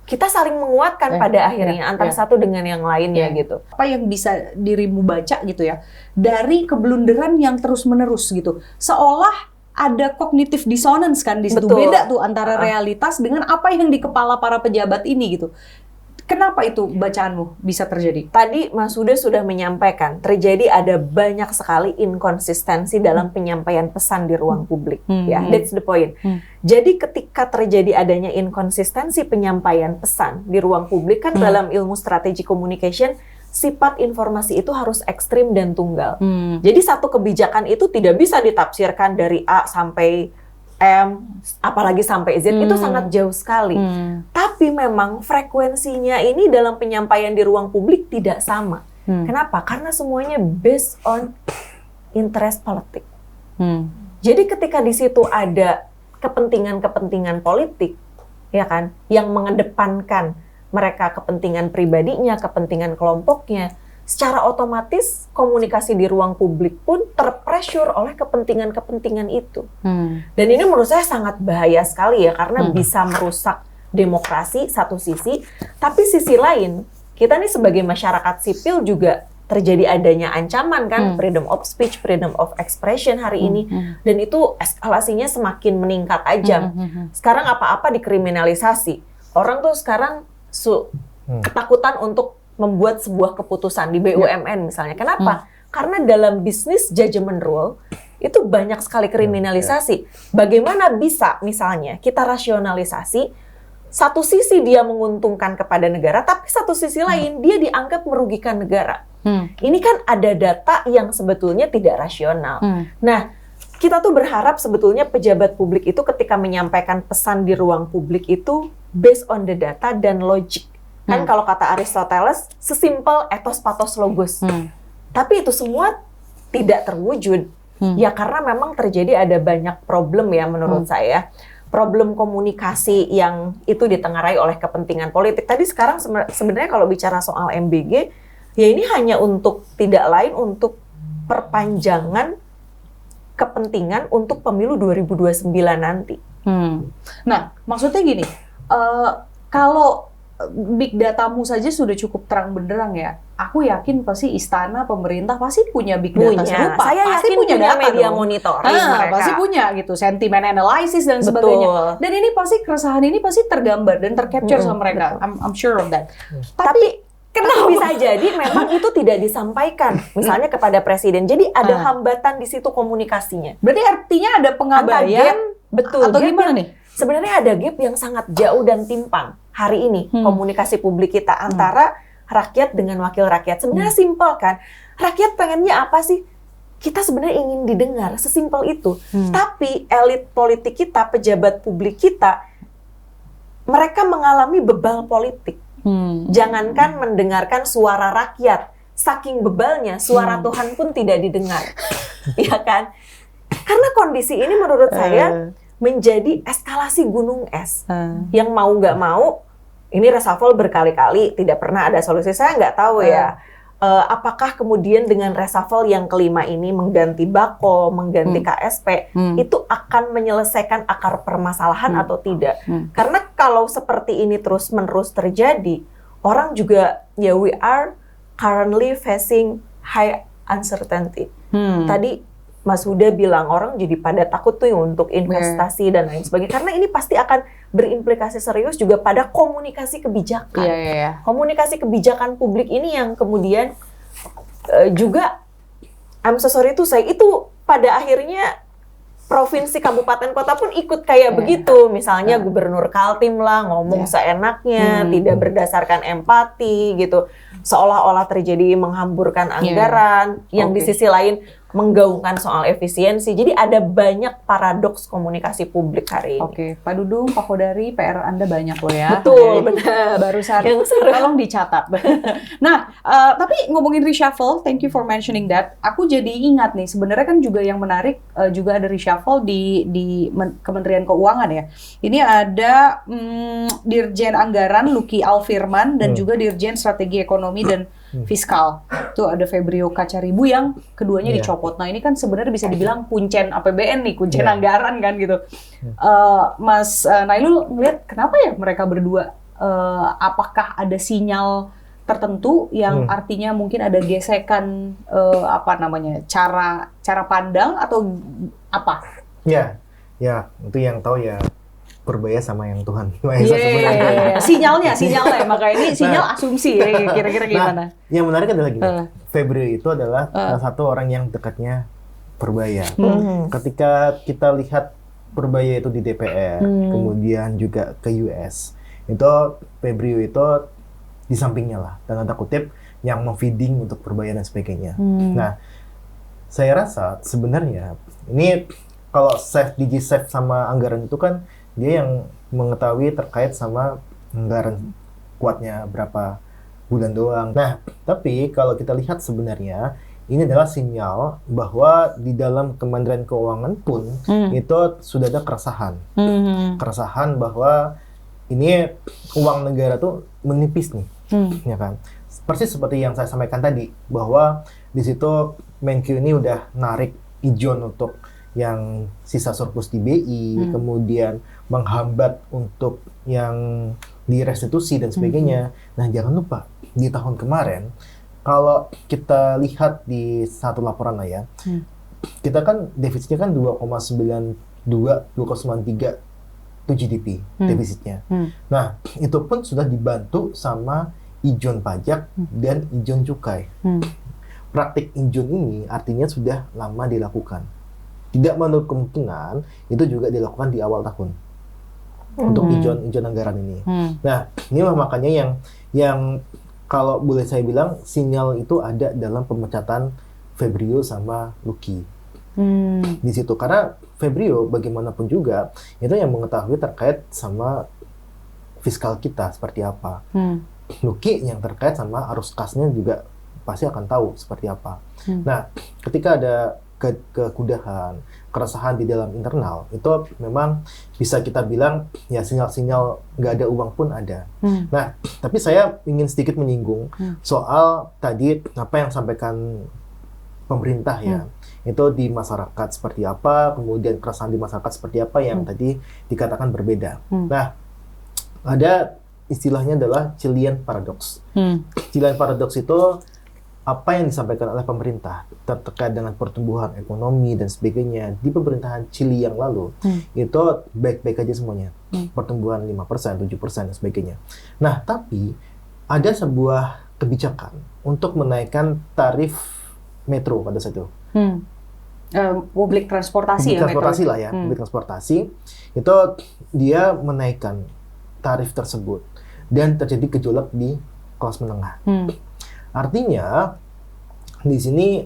Kita saling menguatkan pada akhirnya antara satu dengan yang lainnya gitu. Apa yang bisa dirimu baca gitu ya dari keblunderan yang terus-menerus gitu, seolah ada cognitive dissonance kan di situ. Beda tuh antara realitas dengan apa yang di kepala para pejabat ini gitu. Kenapa itu bacaanmu bisa terjadi? Tadi Mas Huda sudah menyampaikan, terjadi ada banyak sekali inkonsistensi dalam penyampaian pesan di ruang publik. Ya, that's the point. Jadi ketika terjadi adanya inkonsistensi penyampaian pesan di ruang publik, kan dalam ilmu strategi communication, sifat informasi itu harus ekstrim dan tunggal. Jadi satu kebijakan itu tidak bisa ditafsirkan dari A sampai M, apalagi sampai Z, itu sangat jauh sekali. Tapi memang frekuensinya ini dalam penyampaian di ruang publik tidak sama. Kenapa? Karena semuanya based on interest politik. Jadi ketika di situ ada kepentingan-kepentingan politik, ya kan, yang mengedepankan mereka kepentingan pribadinya, kepentingan kelompoknya, secara otomatis komunikasi di ruang publik pun terpressure oleh kepentingan-kepentingan itu. Dan ini menurut saya sangat bahaya sekali ya, karena bisa merusak demokrasi satu sisi, tapi sisi lain, kita nih sebagai masyarakat sipil juga terjadi adanya ancaman kan, freedom of speech, freedom of expression hari ini, dan itu eskalasinya semakin meningkat tajam. Sekarang apa-apa dikriminalisasi. Orang tuh sekarang ketakutan untuk membuat sebuah keputusan di BUMN misalnya. Kenapa? Karena dalam bisnis judgment rule itu banyak sekali kriminalisasi. Bagaimana bisa misalnya kita rasionalisasi, satu sisi dia menguntungkan kepada negara, tapi satu sisi lain dia dianggap merugikan negara. Ini kan ada data yang sebetulnya tidak rasional. Nah, kita tuh berharap sebetulnya pejabat publik itu ketika menyampaikan pesan di ruang publik itu based on the data dan logic. Kan kalau kata Aristoteles, sesimpel ethos, pathos, logos. Tapi itu semua tidak terwujud. Ya karena memang terjadi ada banyak problem ya menurut saya. Problem komunikasi yang itu ditengarai oleh kepentingan politik. Tadi sekarang sebenarnya kalau bicara soal MBG, ya ini hanya untuk tidak lain untuk perpanjangan kepentingan untuk pemilu 2029 nanti. Nah, maksudnya gini, kalau big datamu saja sudah cukup terang benderang ya, aku yakin pasti istana, pemerintah pasti punya big data serupa. Saya pasti yakin punya data media dong. monitoring mereka. Pasti punya gitu, sentiment analysis dan sebagainya. Dan ini pasti keresahan ini pasti tergambar dan tercapture sama mereka. I'm sure of that. Tapi kenapa bisa jadi memang itu tidak disampaikan misalnya kepada presiden. Jadi ada hambatan di situ komunikasinya. Berarti artinya ada pengabaian, betul. Atau gimana nih? Sebenarnya ada gap yang sangat jauh dan timpang hari ini komunikasi publik kita antara rakyat dengan wakil rakyat. Sebenarnya simpel kan? Rakyat pengennya apa sih? Kita sebenarnya ingin didengar, sesimpel itu. Tapi elit politik kita, pejabat publik kita, mereka mengalami bebal politik. Jangankan mendengarkan suara rakyat, saking bebalnya suara Tuhan pun tidak didengar, ya kan? Karena kondisi ini menurut saya menjadi eskalasi gunung es, yang mau nggak mau, ini reshuffle berkali-kali tidak pernah ada solusi. Saya nggak tahu ya, apakah kemudian dengan reshuffle yang kelima ini mengganti Bako, mengganti KSP, itu akan menyelesaikan akar permasalahan atau tidak? Karena kalau seperti ini terus-menerus terjadi, orang juga, ya we are currently facing high uncertainty. Tadi Mas Huda bilang orang jadi pada takut tuh untuk investasi dan lain sebagainya. Karena ini pasti akan berimplikasi serius juga pada komunikasi kebijakan. Komunikasi kebijakan publik ini yang kemudian juga, I'm so sorry to say, itu pada akhirnya provinsi, kabupaten, kota pun ikut kayak begitu. Misalnya Gubernur Kaltim lah ngomong seenaknya, tidak berdasarkan empati gitu. Seolah-olah terjadi menghamburkan anggaran, yang di sisi lain menggaungkan soal efisiensi. Jadi ada banyak paradoks komunikasi publik hari ini. Pak Dudung, Pak Khodari, PR Anda banyak loh ya. Betul, benar. Barusan, tolong dicatat. Nah, tapi ngomongin reshuffle, thank you for mentioning that. Aku jadi ingat nih, sebenarnya kan juga yang menarik, juga ada reshuffle di Kementerian Keuangan ya. Ini ada Dirjen Anggaran Luki Alfirman dan juga Dirjen Strategi Ekonomi dan Fiskal. Tuh ada Febrio Kacaribu yang keduanya dicopot. Nah ini kan sebenarnya bisa dibilang kuncen APBN nih, kuncen anggaran kan gitu. Mas Nailul ngeliat kenapa ya mereka berdua? Apakah ada sinyal tertentu yang artinya mungkin ada gesekan cara pandang atau apa? Ya itu yang tahu ya. Purbaya sama yang Tuhan. Sinyalnya makanya ini sinyal asumsi ya, kira-kira gimana? Yang menarik adalah gini, Febrio itu adalah salah satu orang yang dekatnya Purbaya. Ketika kita lihat Purbaya itu di DPR, kemudian juga ke US, itu Febrio itu di sampingnya lah, dan tanda kutip yang memfeeding untuk Purbaya dan sebagainya. Nah, saya rasa sebenarnya ini kalau DigiSafe sama anggaran itu kan dia yang mengetahui terkait sama anggaran kuatnya berapa bulan doang. Nah, tapi kalau kita lihat sebenarnya ini adalah sinyal bahwa di dalam Kementerian Keuangan pun itu sudah ada keresahan. Keresahan bahwa ini uang negara tuh menipis nih, ya kan? Persis seperti yang saya sampaikan tadi, bahwa di situ Menkyu ini udah narik ijon untuk yang sisa surplus di BI, kemudian menghambat untuk yang direstitusi dan sebagainya. Nah, jangan lupa di tahun kemarin kalau kita lihat di satu laporan lah ya, kita kan defisitnya kan 2,92, 2,93 itu GDP defisitnya. Nah, itu pun sudah dibantu sama ijon pajak dan ijon cukai. Praktik ijon ini artinya sudah lama dilakukan. Tidak menutup kemungkinan itu juga dilakukan di awal tahun untuk ijon anggaran ini. Nah, inilah makanya yang kalau boleh saya bilang sinyal itu ada dalam pemecatan Febrio sama Lucky. Di situ karena Febrio bagaimanapun juga itu yang mengetahui terkait sama fiskal kita seperti apa. Lucky yang terkait sama arus kasnya juga pasti akan tahu seperti apa. Nah, ketika ada kekudahan, keresahan di dalam internal, itu memang bisa kita bilang ya sinyal-sinyal nggak ada uang pun ada. Nah, tapi saya ingin sedikit menyinggung soal tadi apa yang sampaikan pemerintah ya, itu di masyarakat seperti apa, kemudian keresahan di masyarakat seperti apa yang tadi dikatakan berbeda. Nah, ada istilahnya adalah Chilean paradox. Chilean paradox itu apa yang disampaikan oleh pemerintah terkait dengan pertumbuhan ekonomi dan sebagainya di pemerintahan Chili yang lalu itu baik-baik aja semuanya. Pertumbuhan 5%, 7% dan sebagainya. Nah, tapi ada sebuah kebijakan untuk menaikkan tarif metro pada saat itu. Publik transportasi Publik ya, transportasi metro. lah ya, publik transportasi itu dia menaikkan tarif tersebut dan terjadi gejolak di kelas menengah. Artinya di sini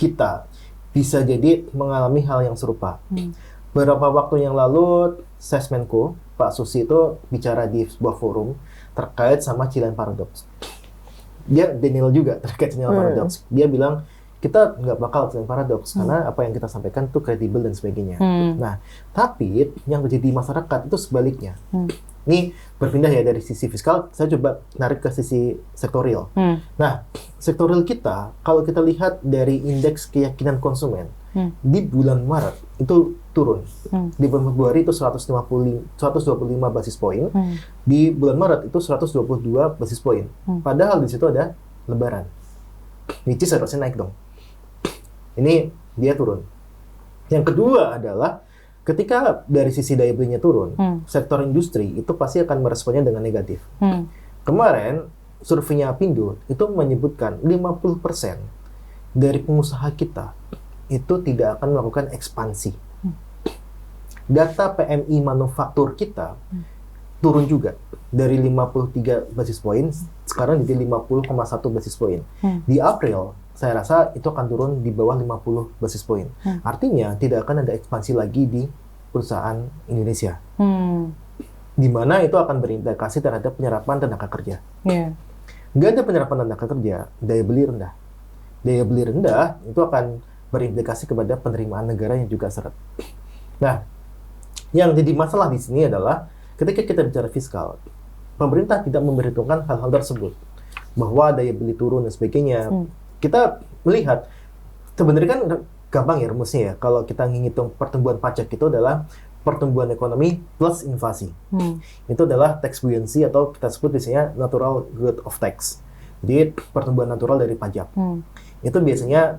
kita bisa jadi mengalami hal yang serupa. Beberapa waktu yang lalu Sesmenko Pak Susi itu bicara di sebuah forum terkait sama Chilean paradox. Dia denial juga terkait Chilean paradox. Dia bilang kita nggak bakal Chilean paradox karena apa yang kita sampaikan itu kredibel dan sebagainya. Nah, tapi yang terjadi di masyarakat itu sebaliknya. Ini berpindah ya dari sisi fiskal, saya coba narik ke sisi sektorial. Nah, sektorial kita, kalau kita lihat dari indeks keyakinan konsumen, di bulan Maret itu turun. Di bulan Februari itu 125 basis poin, di bulan Maret itu 122 basis poin. Padahal di situ ada Lebaran. Which is harusnya naik dong. Ini dia turun. Yang kedua adalah ketika dari sisi daya belinya turun, sektor industri itu pasti akan meresponnya dengan negatif. Kemarin, surveinya Apindo itu menyebutkan 50% dari pengusaha kita itu tidak akan melakukan ekspansi. Data PMI manufaktur kita turun juga dari 53 basis poin, sekarang jadi 50,1 basis poin. Di April, saya rasa itu akan turun di bawah 50 basis poin. Artinya tidak akan ada ekspansi lagi di perusahaan Indonesia. Di mana itu akan berimplikasi terhadap penyerapan tenaga kerja. Nggak ada penyerapan tenaga kerja, daya beli rendah. Daya beli rendah itu akan berimplikasi kepada penerimaan negara yang juga seret. Nah, yang jadi masalah di sini adalah ketika kita bicara fiskal, pemerintah tidak memperhitungkan hal-hal tersebut. Bahwa daya beli turun dan sebagainya. Kita melihat, sebenarnya kan gampang ya rumusnya ya, kalau kita ngitung pertumbuhan pajak itu adalah pertumbuhan ekonomi plus inflasi. Itu adalah tax buoyancy atau kita sebut biasanya natural growth of tax. Jadi pertumbuhan natural dari pajak. Itu biasanya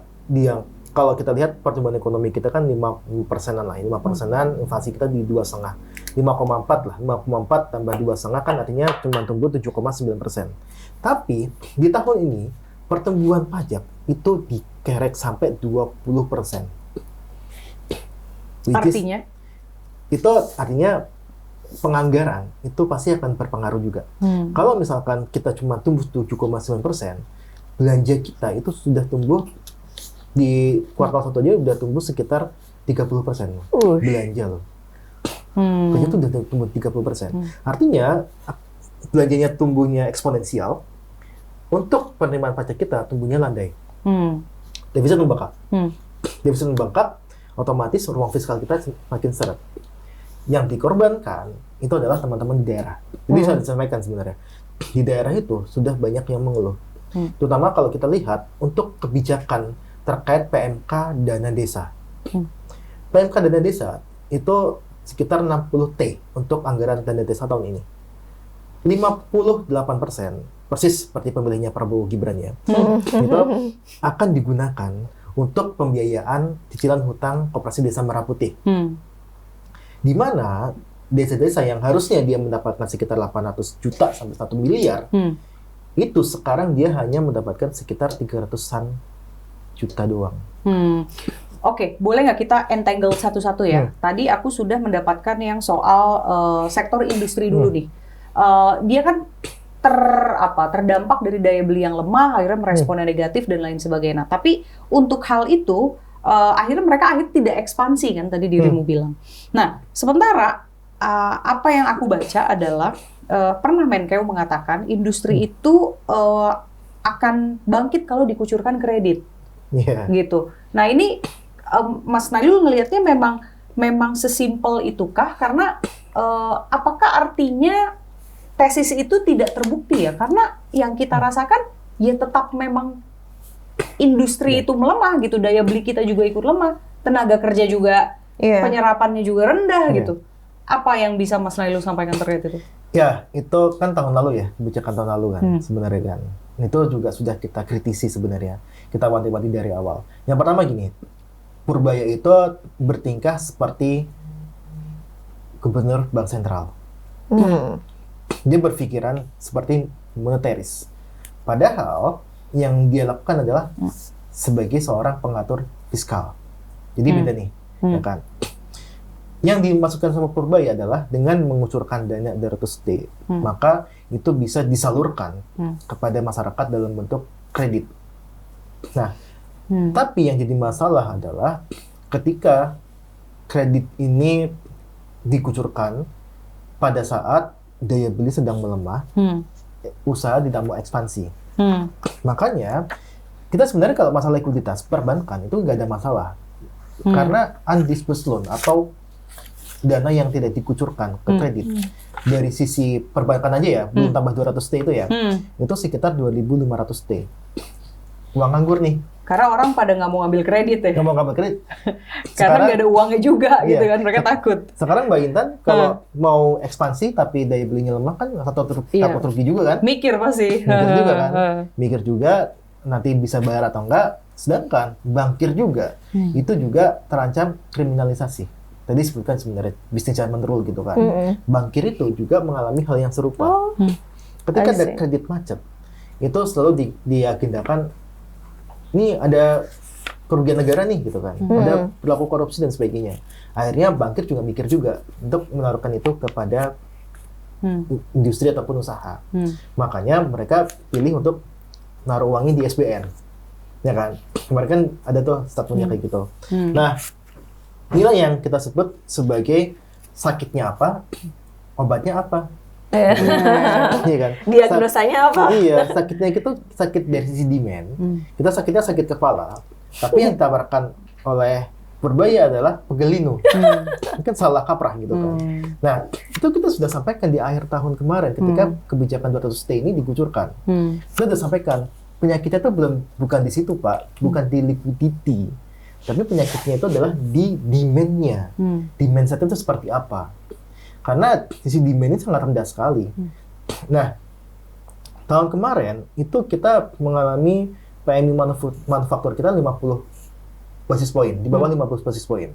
kalau kita lihat pertumbuhan ekonomi kita kan 5%-an lah, 5%-an, inflasi kita di 2,5, 5,4 lah, 5,4 tambah 2,5 kan artinya cuma tumbuh 7,9%. Tapi di tahun ini pertumbuhan pajak itu dikerek sampai 20%. Artinya? Itu artinya penganggaran itu pasti akan berpengaruh juga. Kalau misalkan kita cuma tumbuh 7,9%, belanja kita itu sudah tumbuh di kuartal 1 aja udah tumbuh sekitar 30% belanja loh. Belanja itu udah tumbuh 30%. Artinya belanjanya tumbuhnya eksponensial, untuk penerimaan pajak kita tumbuhnya landai. Devisa membengkak. Devisa membengkak, otomatis ruang fiskal kita makin seret. Yang dikorbankan itu adalah teman-teman di daerah. Jadi saya sampaikan sebenarnya di daerah itu sudah banyak yang mengeluh. Terutama kalau kita lihat untuk kebijakan terkait PMK dana desa. PMK dana desa itu sekitar 60 T untuk anggaran dana desa tahun ini. 58% persis seperti pemilihnya Prabowo Gibran ya, itu akan digunakan untuk pembiayaan cicilan hutang Koperasi Desa Merah Putih. Di mana desa-desa yang harusnya dia mendapatkan sekitar 800 juta sampai 1 miliar, itu sekarang dia hanya mendapatkan sekitar 300-an juta doang. Oke, boleh nggak kita entangle satu-satu ya? Tadi aku sudah mendapatkan yang soal sektor industri dulu nih. Dia kan terdampak dari daya beli yang lemah, akhirnya meresponnya negatif dan lain sebagainya. Tapi untuk hal itu, akhirnya mereka tidak ekspansi kan tadi dirimu bilang. Nah, sementara apa yang aku baca adalah pernah Menkeu mengatakan industri itu akan bangkit kalau dikucurkan kredit, gitu. Nah ini Mas Nailul ngelihatnya memang sesimpel itukah? Karena apakah artinya tesis itu tidak terbukti ya? Karena yang kita rasakan ya tetap memang industri itu melemah gitu, daya beli kita juga ikut lemah, tenaga kerja juga penyerapannya juga rendah gitu. Apa yang bisa Mas Nailul sampaikan terkait itu? Ya, itu kan tahun lalu ya, kebijakan tahun lalu kan sebenarnya kan. Itu juga sudah kita kritisi sebenarnya. Kita wanti-wanti dari awal. Yang pertama gini, Purbaya itu bertingkah seperti gubernur bank sentral. Dia berpikiran seperti moneteris. Padahal yang dia lakukan adalah sebagai seorang pengatur fiskal. Jadi beda nih, ya kan? Yang dimasukkan sama Purbaya adalah dengan mengucurkan dana 200T, maka itu bisa disalurkan kepada masyarakat dalam bentuk kredit. Nah, tapi yang jadi masalah adalah ketika kredit ini dikucurkan pada saat daya beli sedang melemah, usaha tidak mau ekspansi. Makanya kita sebenarnya kalau masalah likuiditas perbankan itu nggak ada masalah, karena undisbursed loan atau dana yang tidak dikucurkan ke kredit dari sisi perbankan aja ya, belum tambah 200T itu ya, itu sekitar 2.500T uang nganggur nih. Karena orang pada nggak mau ngambil kredit ya. Nggak mau ngambil kredit. Karena nggak ada uangnya juga gitu kan, mereka takut. Sekarang Mbak Intan kalau mau ekspansi tapi daya belinya lemah kan takut rugi juga kan? Mikir pasti. Mikir juga kan? Mikir juga nanti bisa bayar atau enggak. Sedangkan bankir juga itu juga terancam kriminalisasi. Tadi disebutkan sebenarnya business judgment rule gitu kan. Bankir itu juga mengalami hal yang serupa. Ketika ada kredit macet, itu selalu diagendakan, ini ada kerugian negara nih gitu kan, ada perilaku korupsi dan sebagainya. Akhirnya bankir juga mikir juga untuk menaruhkan itu kepada industri ataupun usaha. Makanya mereka pilih untuk naruh uangnya di SBN, ya kan? Kemarin kan ada tuh statementnya kayak gitu. Nah, inilah yang kita sebut sebagai sakitnya apa, obatnya apa. Iya kan? Diagnosanya apa? Iya, sakitnya itu sakit dari sisi demand. Kita sakitnya sakit kepala. Tapi yang ditawarkan oleh Purbaya adalah pegelinu. Kan salah kaprah gitu kan. Nah, itu kita sudah sampaikan di akhir tahun kemarin ketika kebijakan 200T ini dikucurkan. Kita sudah sampaikan penyakitnya itu bukan di situ Pak, bukan di liquidity. Tapi penyakitnya itu adalah di demand-nya. Demand saat itu seperti apa? Karena sisi demand ini sangat rendah sekali. Nah, tahun kemarin itu kita mengalami PMI manufaktur kita 50 basis poin, di bawah 50 basis poin.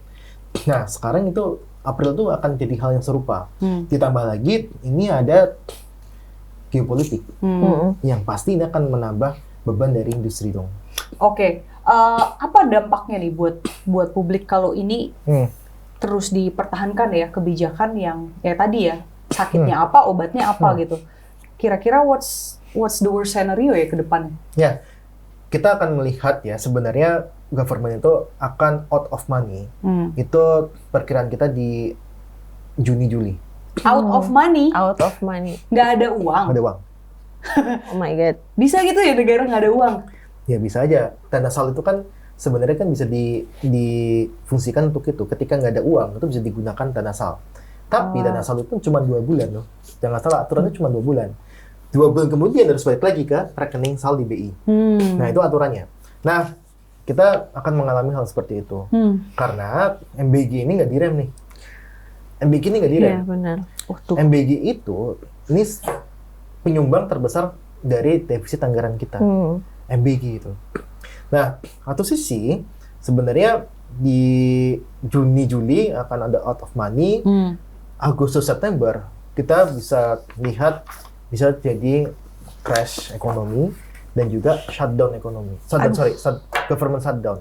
Nah, sekarang itu April itu akan jadi hal yang serupa. Ditambah lagi, ini ada geopolitik yang pasti ini akan menambah beban dari industri dong. Oke. Apa dampaknya nih buat publik kalau ini terus dipertahankan ya kebijakan yang ya tadi ya sakitnya apa, obatnya apa gitu. Kira-kira what's the worst scenario ya ke depan? Ya, kita akan melihat ya sebenarnya government itu akan out of money. Itu perkiraan kita di Juni-Juli. Out of money? Out of money. Nggak ada uang? Nggak ada uang. Oh my God. Bisa gitu ya negara nggak ada uang? Ya bisa aja. Dana sal itu kan sebenarnya kan bisa difungsikan untuk itu. Ketika nggak ada uang, itu bisa digunakan dana sal. Tapi dana sal itu cuma 2 bulan loh. Jangan salah, aturannya cuma 2 bulan. 2 bulan kemudian harus balik lagi ke rekening sal di BI. Nah itu aturannya. Nah kita akan mengalami hal seperti itu. Karena MBG ini nggak direm nih. MBG ini nggak direm. Iya benar. MBG itu ini penyumbang terbesar dari defisit anggaran kita, MBG itu. Nah, satu sisi sebenarnya di Juni-Juli akan ada out of money, Agustus-September kita bisa lihat bisa jadi crash ekonomi dan juga shutdown ekonomi. Government shutdown.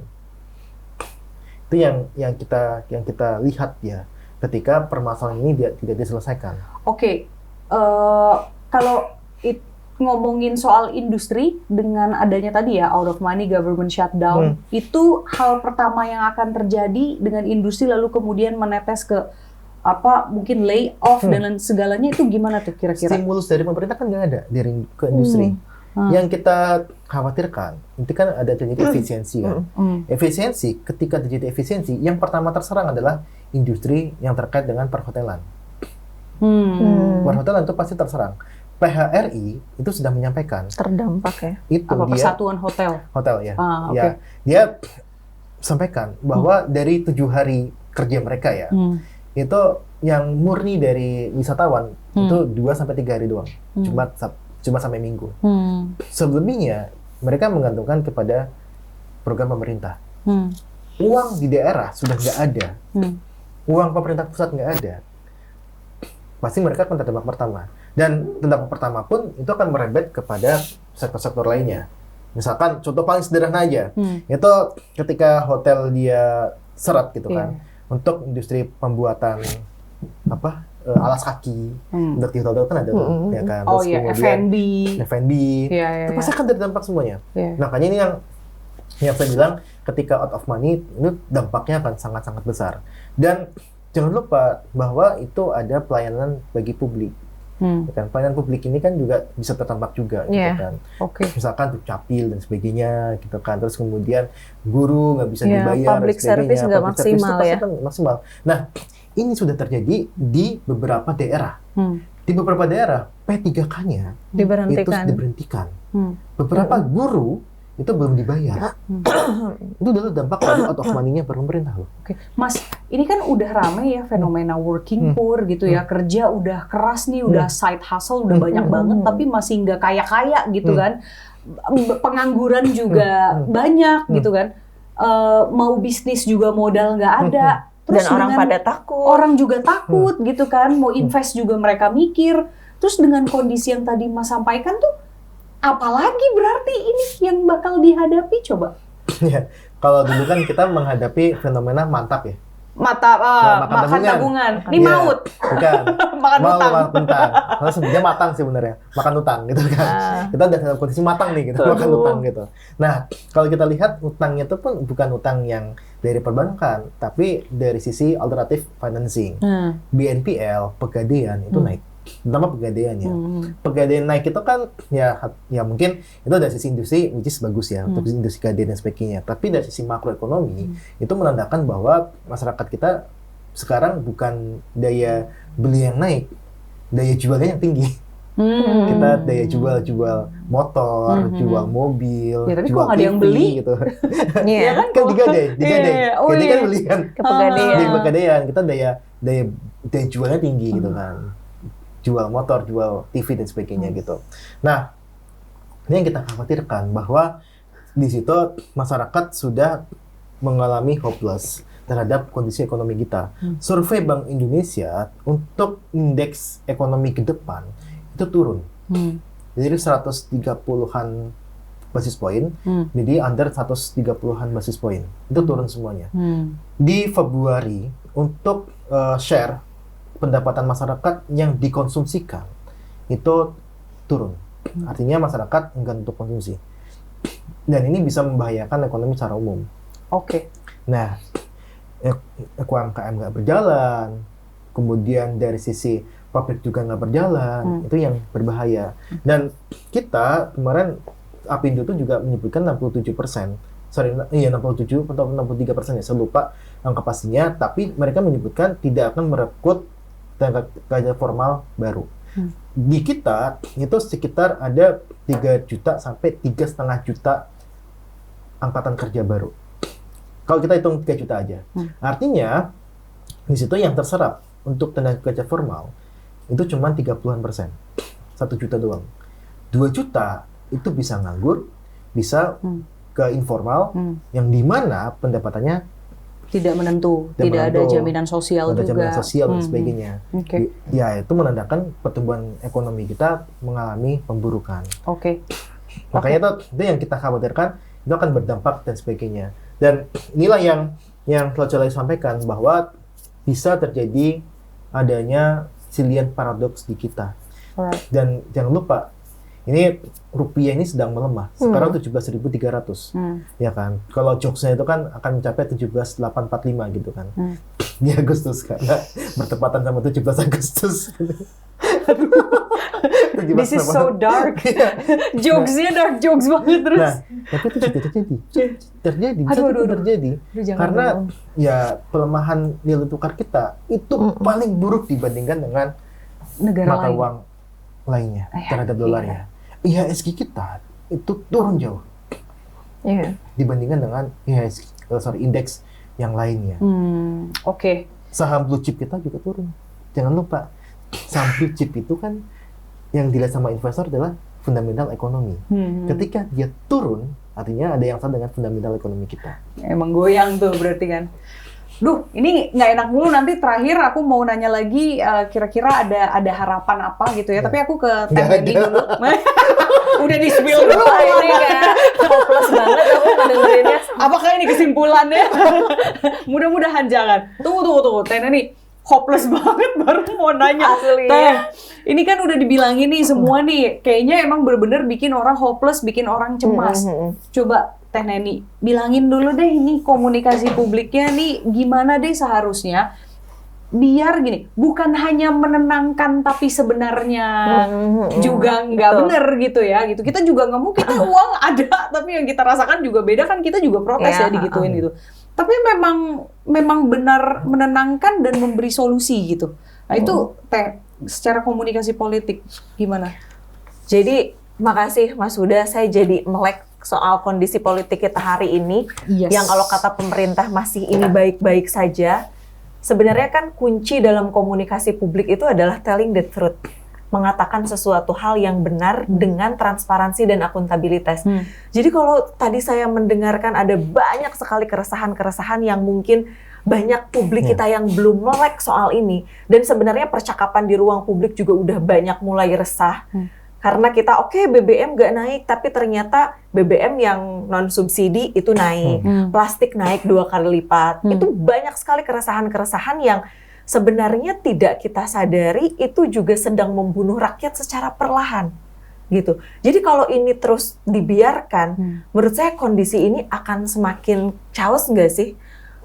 Itu yang kita lihat ya ketika permasalahan ini tidak diselesaikan. Oke, kalau ngomongin soal industri dengan adanya tadi ya out of money, government shutdown, itu hal pertama yang akan terjadi dengan industri lalu kemudian menetes ke mungkin layoff dan lain segalanya, itu gimana tuh kira-kira? Stimulus dari pemerintah kan nggak ada ke industri. Yang kita khawatirkan itu kan ada terjadi efisiensi kan. Efisiensi, ketika terjadi efisiensi, yang pertama terserang adalah industri yang terkait dengan perhotelan. Perhotelan itu pasti terserang. PHRI itu sudah menyampaikan terdampak ya. Itu apa dia Persatuan Hotel ya. Okay. Ya, dia sampaikan bahwa dari 7 hari kerja mereka ya, itu yang murni dari wisatawan itu 2-3 hari doang, cuma sampai Minggu. Sebelumnya mereka menggantungkan kepada program pemerintah. Uang di daerah sudah nggak ada, uang pemerintah pusat nggak ada, pasti mereka akan terdampak pertama. Dan terdampak pertama pun itu akan merebet kepada sektor-sektor lainnya. Misalkan contoh paling sederhana aja, itu ketika hotel dia seret gitu kan, untuk industri pembuatan alas kaki, untuk di hotel kan ada tuh, ya kan. Terus F&B, itu pasti akan terdampak semuanya. Makanya ini yang saya bilang, ketika out of money itu dampaknya akan sangat-sangat besar. Dan jangan lupa bahwa itu ada pelayanan bagi publik. Kan pelayanan publik ini kan juga bisa terdampak juga, gitu kan. Misalkan capil dan sebagainya, gitu kan. Terus kemudian guru nggak bisa dibayar, public dan sebagainya. Service nggak maksimal ya. Kan maksimal. Nah, ini sudah terjadi di beberapa daerah. Di beberapa daerah P3K-nya itu diberhentikan. Beberapa guru itu belum dibayar. Itu adalah dampak dari out of money-nya pemerintah loh. Mas, ini kan udah rame ya fenomena working poor gitu ya, kerja udah keras nih, udah side hustle udah banyak banget, tapi masih nggak kaya-kaya gitu kan. Pengangguran juga banyak gitu kan. Mau bisnis juga modal nggak ada. Terus dan orang pada takut. Orang juga takut gitu kan, mau invest juga mereka mikir. Terus dengan kondisi yang tadi Mas sampaikan tuh, apalagi berarti ini yang bakal dihadapi coba? Ya, kalau dulu kan kita menghadapi fenomena mantap ya. Makan tabungan. Ini maut. Bukan. Makan utang. Kalau sebenarnya matang sih sebenarnya. Makan utang gitu kan. Kita udah dalam kondisi matang nih gitu, makan utang gitu. Nah, kalau kita lihat utangnya itu pun bukan utang yang dari perbankan, tapi dari sisi alternatif financing. BNPL, Pegadaian itu naik. Terutama Pegadaiannya. Pegadaian naik itu kan ya mungkin itu dari sisi industri which is bagus ya untuk industri Pegadaian dan sebagainya. Tapi dari sisi makroekonomi itu menandakan bahwa masyarakat kita sekarang bukan daya beli yang naik, daya jualnya yang tinggi. Kita daya jual motor, jual mobil, ya, tapi jual kok ada yang beli gitu. Iya kan? Kan digadai. Jadi kan beli kan ke Pegadaian. Di Pegadaian kita daya jualnya tinggi gitu kan. Jual motor, jual TV dan sebagainya gitu. Nah, ini yang kita khawatirkan bahwa di situ masyarakat sudah mengalami hopeless terhadap kondisi ekonomi kita. Survei Bank Indonesia untuk indeks ekonomi ke depan itu turun. Jadi 130-an basis poin, jadi under 130-an basis poin. Itu turun semuanya. Di Februari untuk share pendapatan masyarakat yang dikonsumsikan itu turun. Artinya masyarakat enggan untuk konsumsi. Dan ini bisa membahayakan ekonomi secara umum. Nah, UMKM nggak berjalan, kemudian dari sisi pabrik juga nggak berjalan, itu yang berbahaya. Dan kita kemarin Apindo itu juga menyebutkan 67%. 67 atau 63% ya, saya lupa angka pastinya, tapi mereka menyebutkan tidak akan merekrut tenaga kerja formal baru. Di kita itu sekitar ada 3 juta sampai 3,5 juta angkatan kerja baru. Kalau kita hitung 3 juta aja. Artinya di situ yang terserap untuk tenaga kerja formal itu cuma 30-an %. 1 juta doang. 2 juta itu bisa nganggur, bisa ke informal, yang dimana pendapatannya Tidak menentu, tidak ada jaminan sosial ada juga. jaminan sosial dan sebagainya. Oke. Ya itu menandakan pertumbuhan ekonomi kita mengalami pemburukan. Oke. Makanya itu yang kita khawatirkan, itu akan berdampak dan sebagainya. Dan inilah yang selalu saya sampaikan, bahwa bisa terjadi adanya silian paradoks di kita. Alright. Dan jangan lupa, ini rupiah ini sedang melemah. Sekarang 17.300, ya kan? Kalau jokesnya itu kan akan mencapai 17.845 gitu kan. Di Agustus, karena bertepatan sama 17 Agustus. This is so dark. Jokesnya dark jokes banget terus. Nah, tapi itu juga terjadi. Aduh. Terjadi. Jangan Karena dong. ya pelemahan nilai tukar kita itu paling buruk dibandingkan dengan Negara mata lain. uang lainnya Iya, terhadap dolarnya. IHSG kita itu turun jauh Iya. dibandingkan dengan indeks yang lainnya. Oke. Saham blue chip kita juga turun. Jangan lupa, saham blue chip itu kan yang dilihat sama investor adalah fundamental ekonomi. Ketika dia turun, artinya ada yang salah dengan fundamental ekonomi kita. Emang goyang tuh berarti kan. Duh, ini nggak enak mulu. Nanti terakhir aku mau nanya lagi, kira-kira ada harapan apa gitu ya. Tapi aku ke Teh Nggak Mandy ada. dulu. Udah di spill dulu. Ini kayak hopeless banget aku ngedengerinnya. Apakah ini kesimpulannya? Mudah-mudahan jangan. Tunggu. Teh nih hopeless banget baru mau nanya. Asli. Teh, ini kan udah dibilangin nih semua nih. Kayaknya emang bener-bener bikin orang hopeless, bikin orang cemas. Coba Teh Neni, bilangin dulu deh ini komunikasi publiknya nih gimana deh seharusnya biar gini, bukan hanya menenangkan tapi sebenarnya juga nggak betul. bener gitu ya gitu. Kita juga nggak mau, kita uang ada tapi yang kita rasakan juga beda kan, kita juga protes ya digituin gitu. Tapi memang benar menenangkan dan memberi solusi gitu. Nah itu Teh, secara komunikasi politik gimana? Jadi makasih Mas Huda, saya jadi melek soal kondisi politik kita hari ini. Yes. Yang kalau kata pemerintah masih ini baik-baik saja. Sebenarnya kan kunci dalam komunikasi publik itu adalah telling the truth. Mengatakan sesuatu hal yang benar dengan transparansi dan akuntabilitas. Jadi kalau tadi saya mendengarkan ada banyak sekali keresahan-keresahan yang mungkin banyak publik kita yang belum melek soal ini. Dan sebenarnya percakapan di ruang publik juga udah banyak mulai resah. Karena kita BBM nggak naik, tapi ternyata BBM yang non subsidi itu naik, plastik naik 2 kali lipat. Itu banyak sekali keresahan-keresahan yang sebenarnya tidak kita sadari itu juga sedang membunuh rakyat secara perlahan, gitu. Jadi kalau ini terus dibiarkan, menurut saya kondisi ini akan semakin chaos nggak sih?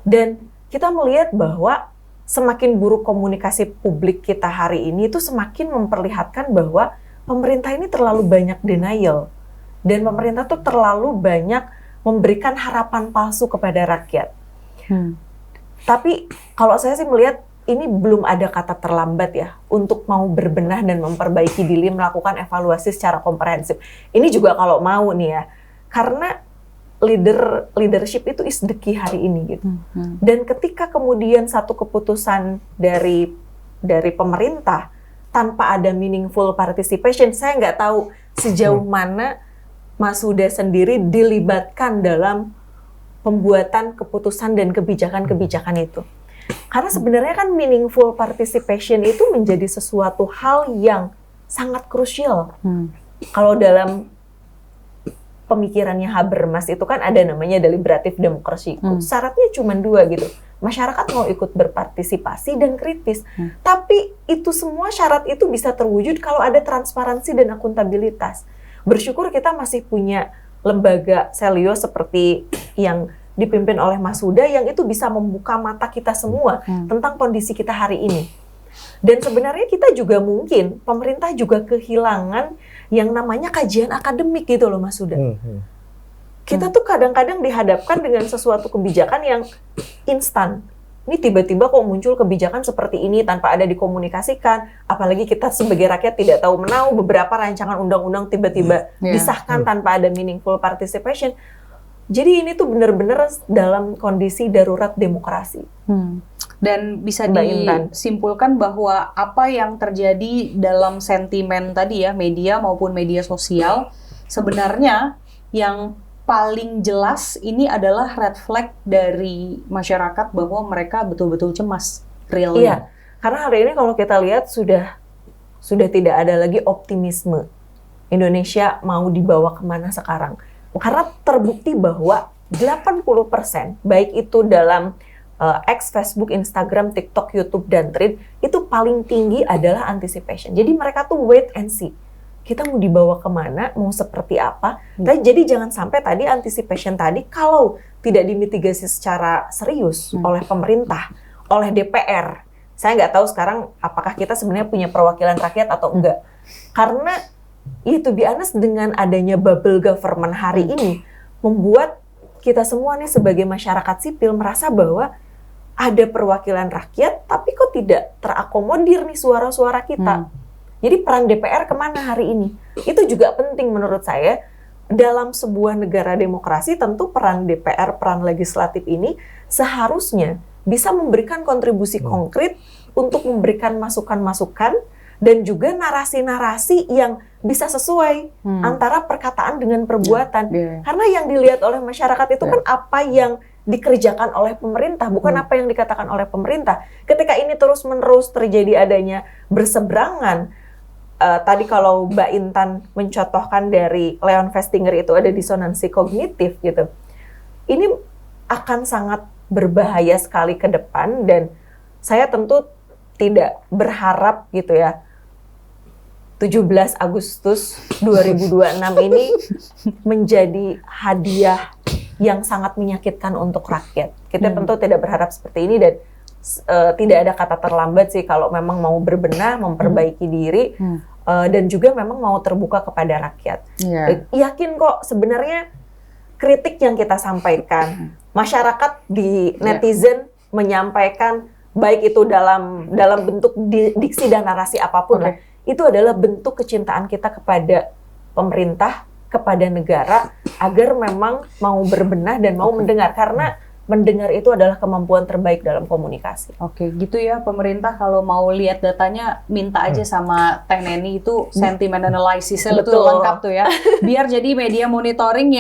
Dan kita melihat bahwa semakin buruk komunikasi publik kita hari ini itu semakin memperlihatkan bahwa pemerintah ini terlalu banyak denial dan pemerintah tuh terlalu banyak memberikan harapan palsu kepada rakyat. Tapi kalau saya sih melihat ini belum ada kata terlambat ya untuk mau berbenah dan memperbaiki diri, melakukan evaluasi secara komprehensif. Ini juga kalau mau nih ya, karena leadership itu is the key hari ini gitu. Dan ketika kemudian satu keputusan dari pemerintah tanpa ada meaningful participation, saya nggak tahu sejauh mana Mas Huda sendiri dilibatkan dalam pembuatan keputusan dan kebijakan-kebijakan itu. Karena sebenarnya kan meaningful participation itu menjadi sesuatu hal yang sangat krusial. Kalau dalam pemikirannya Habermas itu kan ada namanya deliberative democracy. Syaratnya cuma 2 gitu. Masyarakat mau ikut berpartisipasi dan kritis. Tapi itu semua syarat itu bisa terwujud kalau ada transparansi dan akuntabilitas. Bersyukur kita masih punya lembaga Selio seperti yang dipimpin oleh Mas Huda yang itu bisa membuka mata kita semua tentang kondisi kita hari ini. Dan sebenarnya kita juga mungkin, pemerintah juga kehilangan yang namanya kajian akademik gitu loh Mas Huda. Kita tuh kadang-kadang dihadapkan dengan sesuatu kebijakan yang instan. Ini tiba-tiba kok muncul kebijakan seperti ini tanpa ada dikomunikasikan. Apalagi kita sebagai rakyat tidak tahu menahu beberapa rancangan undang-undang tiba-tiba disahkan tanpa ada meaningful participation. Jadi ini tuh benar-benar dalam kondisi darurat demokrasi. Dan bisa Mbak Intan. disimpulkan bahwa apa yang terjadi dalam sentimen tadi ya, media maupun media sosial, sebenarnya yang paling jelas ini adalah red flag dari masyarakat bahwa mereka betul-betul cemas, realnya. Iya, karena hari ini kalau kita lihat sudah tidak ada lagi optimisme. Indonesia mau dibawa kemana sekarang? Karena terbukti bahwa 80% baik itu dalam X, Facebook, Instagram, TikTok, YouTube, dan Thread itu paling tinggi adalah anticipation. Jadi mereka tuh wait and see. Kita mau dibawa kemana, mau seperti apa. Jadi jangan sampai tadi anticipation tadi kalau tidak dimitigasi secara serius oleh pemerintah, oleh DPR. Saya nggak tahu sekarang apakah kita sebenarnya punya perwakilan rakyat atau enggak. Karena to be honest, dengan adanya bubble government hari ini membuat kita semua nih sebagai masyarakat sipil merasa bahwa ada perwakilan rakyat, tapi kok tidak terakomodir nih suara-suara kita. Jadi peran DPR kemana hari ini? Itu juga penting menurut saya. Dalam sebuah negara demokrasi, tentu peran DPR, peran legislatif ini seharusnya bisa memberikan kontribusi konkret untuk memberikan masukan-masukan dan juga narasi-narasi yang bisa sesuai antara perkataan dengan perbuatan. Karena yang dilihat oleh masyarakat itu kan apa yang dikerjakan oleh pemerintah, bukan apa yang dikatakan oleh pemerintah. Ketika ini terus-menerus terjadi adanya berseberangan, tadi kalau Mbak Intan mencontohkan dari Leon Festinger itu ada disonansi kognitif gitu. Ini akan sangat berbahaya sekali ke depan dan saya tentu tidak berharap gitu ya 17 Agustus 2026 ini menjadi hadiah yang sangat menyakitkan untuk rakyat. Kita tentu tidak berharap seperti ini dan tidak ada kata terlambat sih kalau memang mau berbenah, memperbaiki diri dan juga memang mau terbuka kepada rakyat. Yakin kok sebenarnya kritik yang kita sampaikan, masyarakat di netizen menyampaikan baik itu dalam bentuk diksi dan narasi apapun lah, itu adalah bentuk kecintaan kita kepada pemerintah, kepada negara agar memang mau berbenah dan mau mendengar karena mendengar itu adalah kemampuan terbaik dalam komunikasi. Oke, gitu ya bemerintah kalau mau lihat datanya minta aja sama Teh Neni itu sentiment analysis-nya itu lengkap tuh ya. Biar jadi media monitoring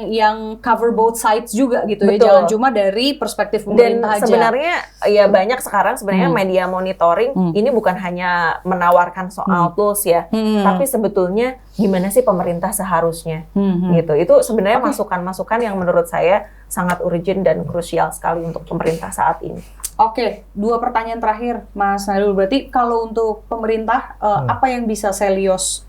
yang cover both sides juga gitu ya. Jangan cuma dari perspektif pemerintah aja. Dan sebenarnya ya banyak sekarang sebenarnya media monitoring ini bukan hanya menawarkan soal tools ya, tapi sebetulnya gimana sih pemerintah seharusnya gitu. Itu sebenarnya masukan-masukan yang menurut saya sangat urgent dan krusial sekali untuk pemerintah saat ini. Oke, 2 pertanyaan terakhir, Mas Nailul. Berarti kalau untuk pemerintah, apa yang bisa Selyos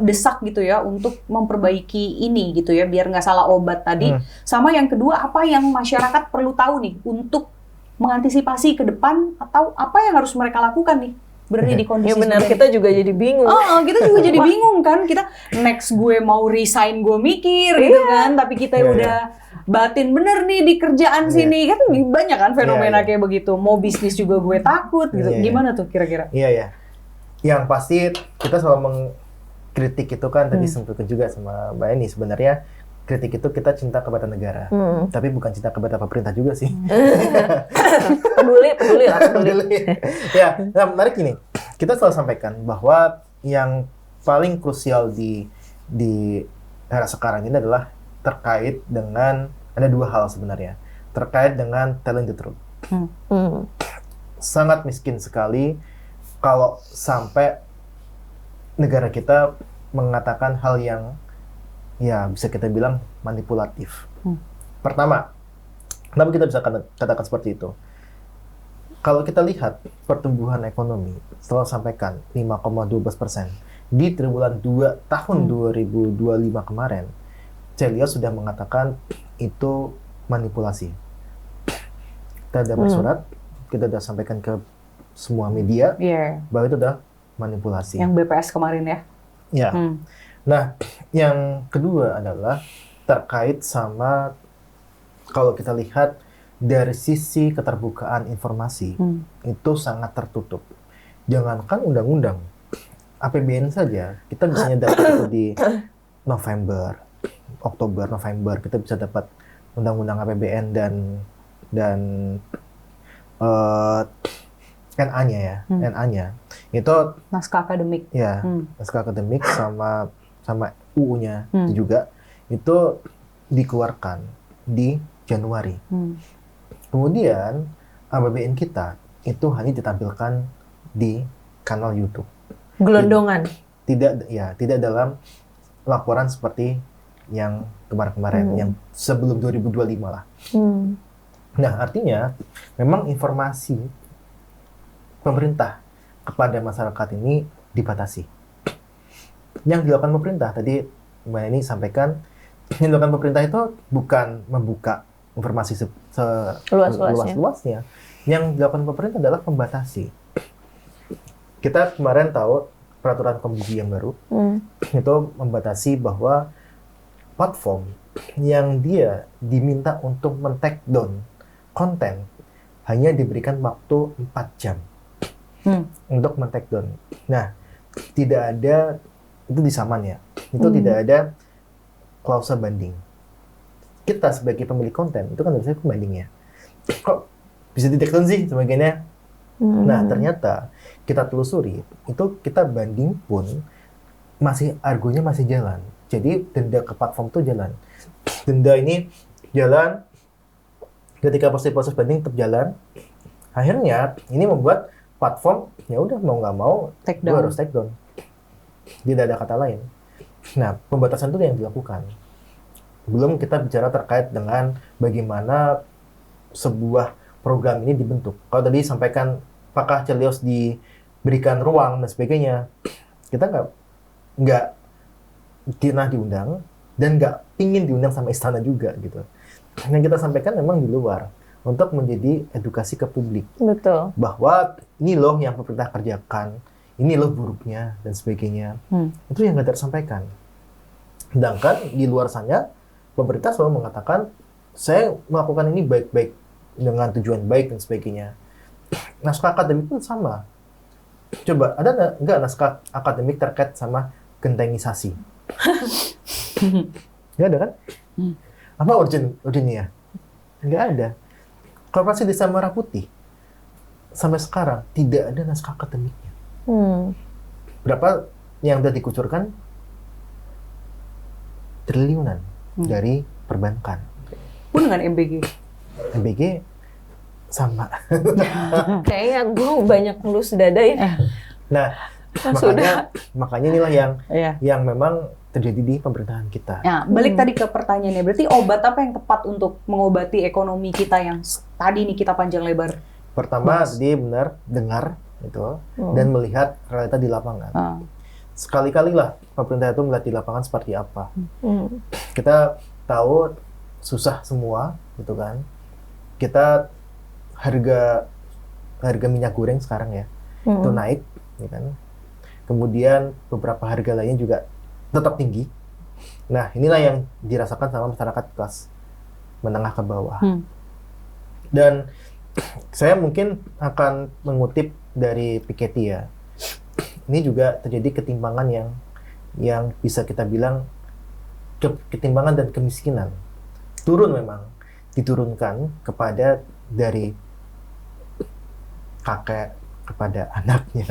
desak gitu ya untuk memperbaiki ini gitu ya, biar nggak salah obat tadi. Sama yang kedua, apa yang masyarakat perlu tahu nih untuk mengantisipasi ke depan atau apa yang harus mereka lakukan nih? Berarti di kondisi ya benar, kita juga jadi bingung. Kita juga jadi bingung kan. Kita next gue mau resign gue mikir gitu kan, tapi kita udah batin bener nih di kerjaan sini kan banyak kan fenomena kayak begitu. Mau bisnis juga gue takut gitu. Gimana tuh kira-kira? Iya. Yang pasti kita selalu mengkritik itu kan tadi sempurna juga sama Mbak Eni. Sebenarnya kritik itu kita cinta kepada negara, tapi bukan cinta kepada pemerintah juga sih. peduli lah. Ya, nah menarik ini. Kita selalu sampaikan bahwa yang paling krusial di era sekarang ini adalah terkait dengan ada 2 hal sebenarnya. Terkait dengan telling the truth. Sangat miskin sekali kalau sampai negara kita mengatakan hal yang ya bisa kita bilang manipulatif. Pertama, kenapa kita bisa katakan seperti itu? Kalau kita lihat pertumbuhan ekonomi, setelah sampaikan 5,12% di triwulan 2 tahun 2025 kemarin, Selyos sudah mengatakan itu manipulasi. Kita sudah bersurat, kita sudah sampaikan ke semua media bahwa itu sudah manipulasi. Yang BPS kemarin ya? Ya. Nah, yang kedua adalah terkait sama kalau kita lihat dari sisi keterbukaan informasi itu sangat tertutup. Jangankan undang-undang, APBN saja kita bisa dapat itu di November, Oktober, November kita bisa dapat undang-undang APBN dan eh, NA-nya ya, NA-nya itu Naskah akademik. ya naskah akademik sama UU-nya juga itu dikeluarkan di Januari. Kemudian APBN kita itu hanya ditampilkan di kanal YouTube. Gelondongan. Tidak dalam laporan seperti yang kemarin-kemarin, yang sebelum 2025 lah. Nah, artinya memang informasi pemerintah kepada masyarakat ini dibatasi. Yang dilakukan pemerintah, tadi Mbak Eni sampaikan, yang dilakukan pemerintah itu bukan membuka informasi luas-luasnya. Yang dilakukan pemerintah adalah membatasi. Kita kemarin tahu peraturan Komdigi yang baru, itu membatasi bahwa platform yang dia diminta untuk men-take down konten hanya diberikan waktu 4 jam untuk men-take down. Nah, tidak ada, itu di Saman ya, itu tidak ada klausa banding. Kita sebagai pemilik konten, itu kan harusnya bandingnya. Kok bisa di-take down sih sebagainya? Nah, ternyata kita telusuri, itu kita banding pun argonya masih jalan. Jadi denda ke platform itu jalan. Denda ini jalan ketika proses banding tetap jalan. Akhirnya ini membuat platform ya udah mau nggak mau gue harus take down. Tidak ada kata lain. Nah, pembatasan itu yang dilakukan. Belum kita bicara terkait dengan bagaimana sebuah program ini dibentuk. Kalau tadi sampaikan apakah Chelios diberikan ruang dan sebagainya, kita nggak pernah diundang dan nggak pingin diundang sama istana juga gitu. Yang kita sampaikan memang di luar untuk menjadi edukasi ke publik. Betul. Bahwa ini loh yang pemerintah kerjakan, ini loh buruknya dan sebagainya. Itu yang nggak tersampaikan. Sedangkan di luar sana pemerintah selalu mengatakan saya melakukan ini baik-baik dengan tujuan baik dan sebagainya. Naskah akademik pun sama. Coba, ada nggak naskah akademik terkait sama gentengisasi? Nggak ada kan? Apa urgennya? Nggak ada. Korporasi Desa Merah Putih sampai sekarang tidak ada naskah akademiknya. Berapa yang sudah dikucurkan? Triliunan dari perbankan. Pun dengan MBG. MBG sama. Kayaknya gue banyak ngelus dada ya. Nah, makanya inilah yang memang terjadi di pemerintahan kita. Nah, balik tadi ke pertanyaannya, berarti obat apa yang tepat untuk mengobati ekonomi kita yang tadi nih kita panjang lebar? Pertama, tadi benar dengar itu dan melihat realita di lapangan. Sekali-kali lah pemerintah itu melihat di lapangan seperti apa. Kita tahu susah semua, gitu kan. Kita harga minyak goreng sekarang ya itu naik, ya kan. Kemudian beberapa harga lainnya juga tetap tinggi. Nah, inilah yang dirasakan sama masyarakat kelas menengah ke bawah. Dan saya mungkin akan mengutip dari Piketty ya. Ini juga terjadi ketimpangan yang bisa kita bilang ketimpangan dan kemiskinan. Memang diturunkan kepada dari kakek kepada anaknya,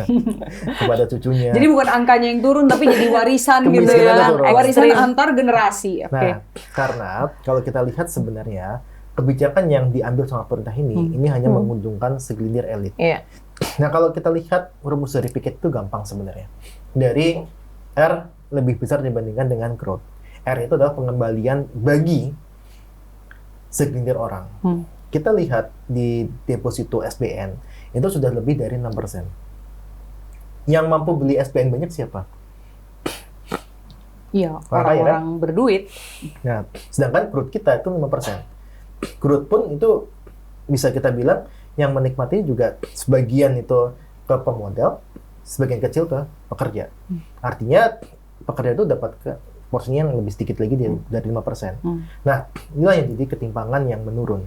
kepada cucunya. Jadi bukan angkanya yang turun, tapi jadi warisan gitu ya. Warisan antar generasi. Nah, karena kalau kita lihat sebenarnya kebijakan yang diambil sama pemerintah ini hanya menguntungkan segelintir elit. Nah, kalau kita lihat rumus dari Piketty itu gampang sebenarnya. Dari R lebih besar dibandingkan dengan growth. R itu adalah pengembalian bagi segelintir orang. Kita lihat di deposito SBN itu sudah lebih dari 6%. Yang mampu beli SBN banyak siapa? Iya, orang-orang berduit. Nah, sedangkan growth kita itu 5%. Growth pun itu bisa kita bilang yang menikmati juga sebagian itu ke pemodal, sebagian kecil ke pekerja. Artinya pekerja itu dapat porsinya yang lebih sedikit lagi dari 5%. Nah, inilah yang jadi ketimpangan yang menurun.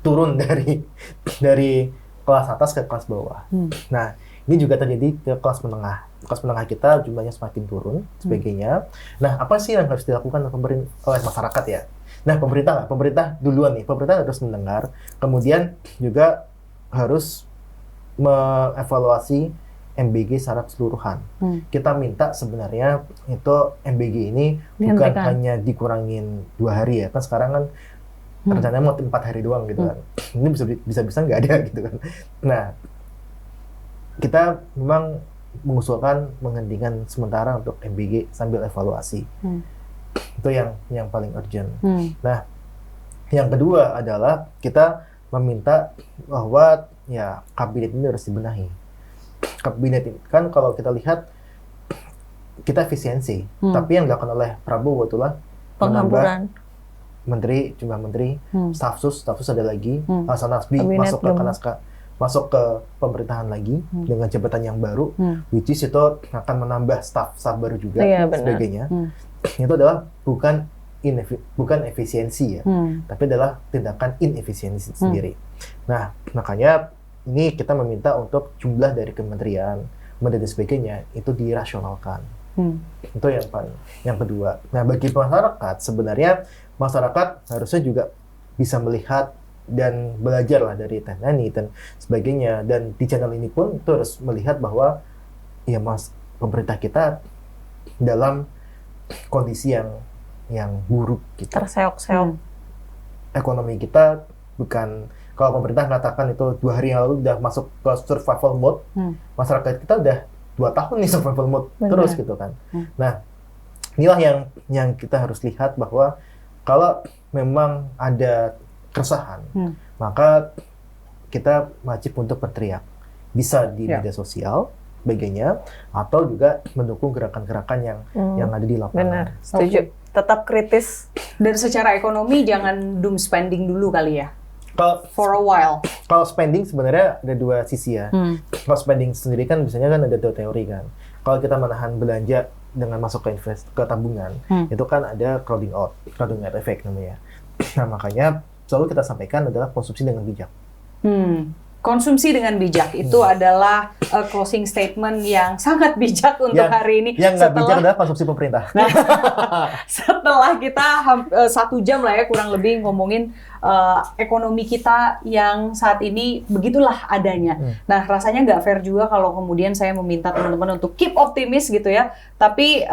Turun dari kelas atas ke kelas bawah. Nah, ini juga terjadi ke kelas menengah. Kelas menengah kita jumlahnya semakin turun, sebagainya. Nah, apa sih yang harus dilakukan oleh masyarakat ya? Nah, pemerintah duluan nih. Pemerintah harus mendengar. Kemudian juga harus mengevaluasi MBG secara keseluruhan. Kita minta sebenarnya itu MBG ini bukan Dihentikan. hanya dikurangin 2 hari ya, kan sekarang kan rencananya mau 4 hari doang gitu kan. Ini bisa nggak ada gitu kan. Nah, kita memang mengusulkan menghentikan sementara untuk MBG sambil evaluasi. Itu yang paling urgent. Nah, yang kedua adalah kita meminta bahwa ya kabinet ini harus dibenahi. Kabinet ini kan kalau kita lihat kita efisiensi, tapi yang dilakukan oleh Prabowo itulah Penghamburan. menteri, jumlah menteri, staf sus ada lagi, Sanasbi Kabinet masuk ke pemerintahan lagi dengan jabatan yang baru, which is itu akan menambah staf baru juga, Iya, benar. sebagainya. Itu adalah bukan efisiensi ya, tapi adalah tindakan inefisiensi sendiri. Nah, makanya ini kita meminta untuk jumlah dari kementerian, dan sebagainya itu dirasionalkan. Itu yang kedua. Nah, bagi masyarakat sebenarnya masyarakat harusnya juga bisa melihat dan belajar lah dari Teh Nani dan sebagainya. Dan di channel ini pun itu harus melihat bahwa ya pemerintah kita dalam kondisi yang buruk gitu. Terseok-seok. Ekonomi kita bukan, kalau pemerintah mengatakan itu 2 hari yang lalu udah masuk ke survival mode, masyarakat kita udah 2 tahun nih survival mode terus gitu kan. Nah, inilah yang kita harus lihat bahwa kalau memang ada keresahan, maka kita wajib untuk berteriak. Bisa di media sosial, sebagainya, atau juga mendukung gerakan-gerakan yang ada di lapangan. Benar, setuju. Tetap kritis. Dan secara ekonomi jangan doom spending dulu kali ya. Kalau For a while. Kalau spending sebenarnya ada 2 sisi ya. Kalau spending sendiri kan biasanya kan ada teori kan. Kalau kita menahan belanja dengan masuk ke tabungan, itu kan ada crowding out effect namanya. Nah, makanya selalu kita sampaikan adalah konsumsi dengan bijak. Konsumsi dengan bijak itu adalah closing statement yang sangat bijak untuk hari ini. Yang nggak bijak adalah konsumsi pemerintah. Nah, setelah kita 1 jam lah ya kurang lebih ngomongin ekonomi kita yang saat ini begitulah adanya. Nah, rasanya nggak fair juga kalau kemudian saya meminta teman-teman untuk keep optimis gitu ya. Tapi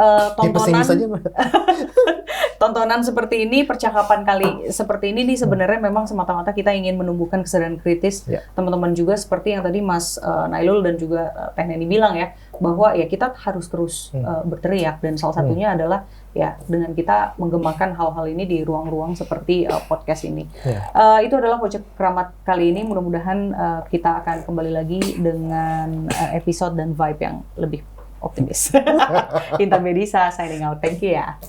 tontonan seperti ini, percakapan kali seperti ini nih sebenarnya memang semata-mata kita ingin menumbuhkan kesadaran kritis teman-teman juga, seperti yang tadi Mas Nailul dan juga Teh Neni bilang ya, bahwa ya kita harus terus berteriak, dan salah satunya adalah ya dengan kita mengembangkan hal-hal ini di ruang-ruang seperti podcast ini. Itu adalah Pojok Keramat kali ini. Mudah-mudahan kita akan kembali lagi dengan episode dan vibe yang lebih optimis. Intan Bedisa signing out. Thank you ya.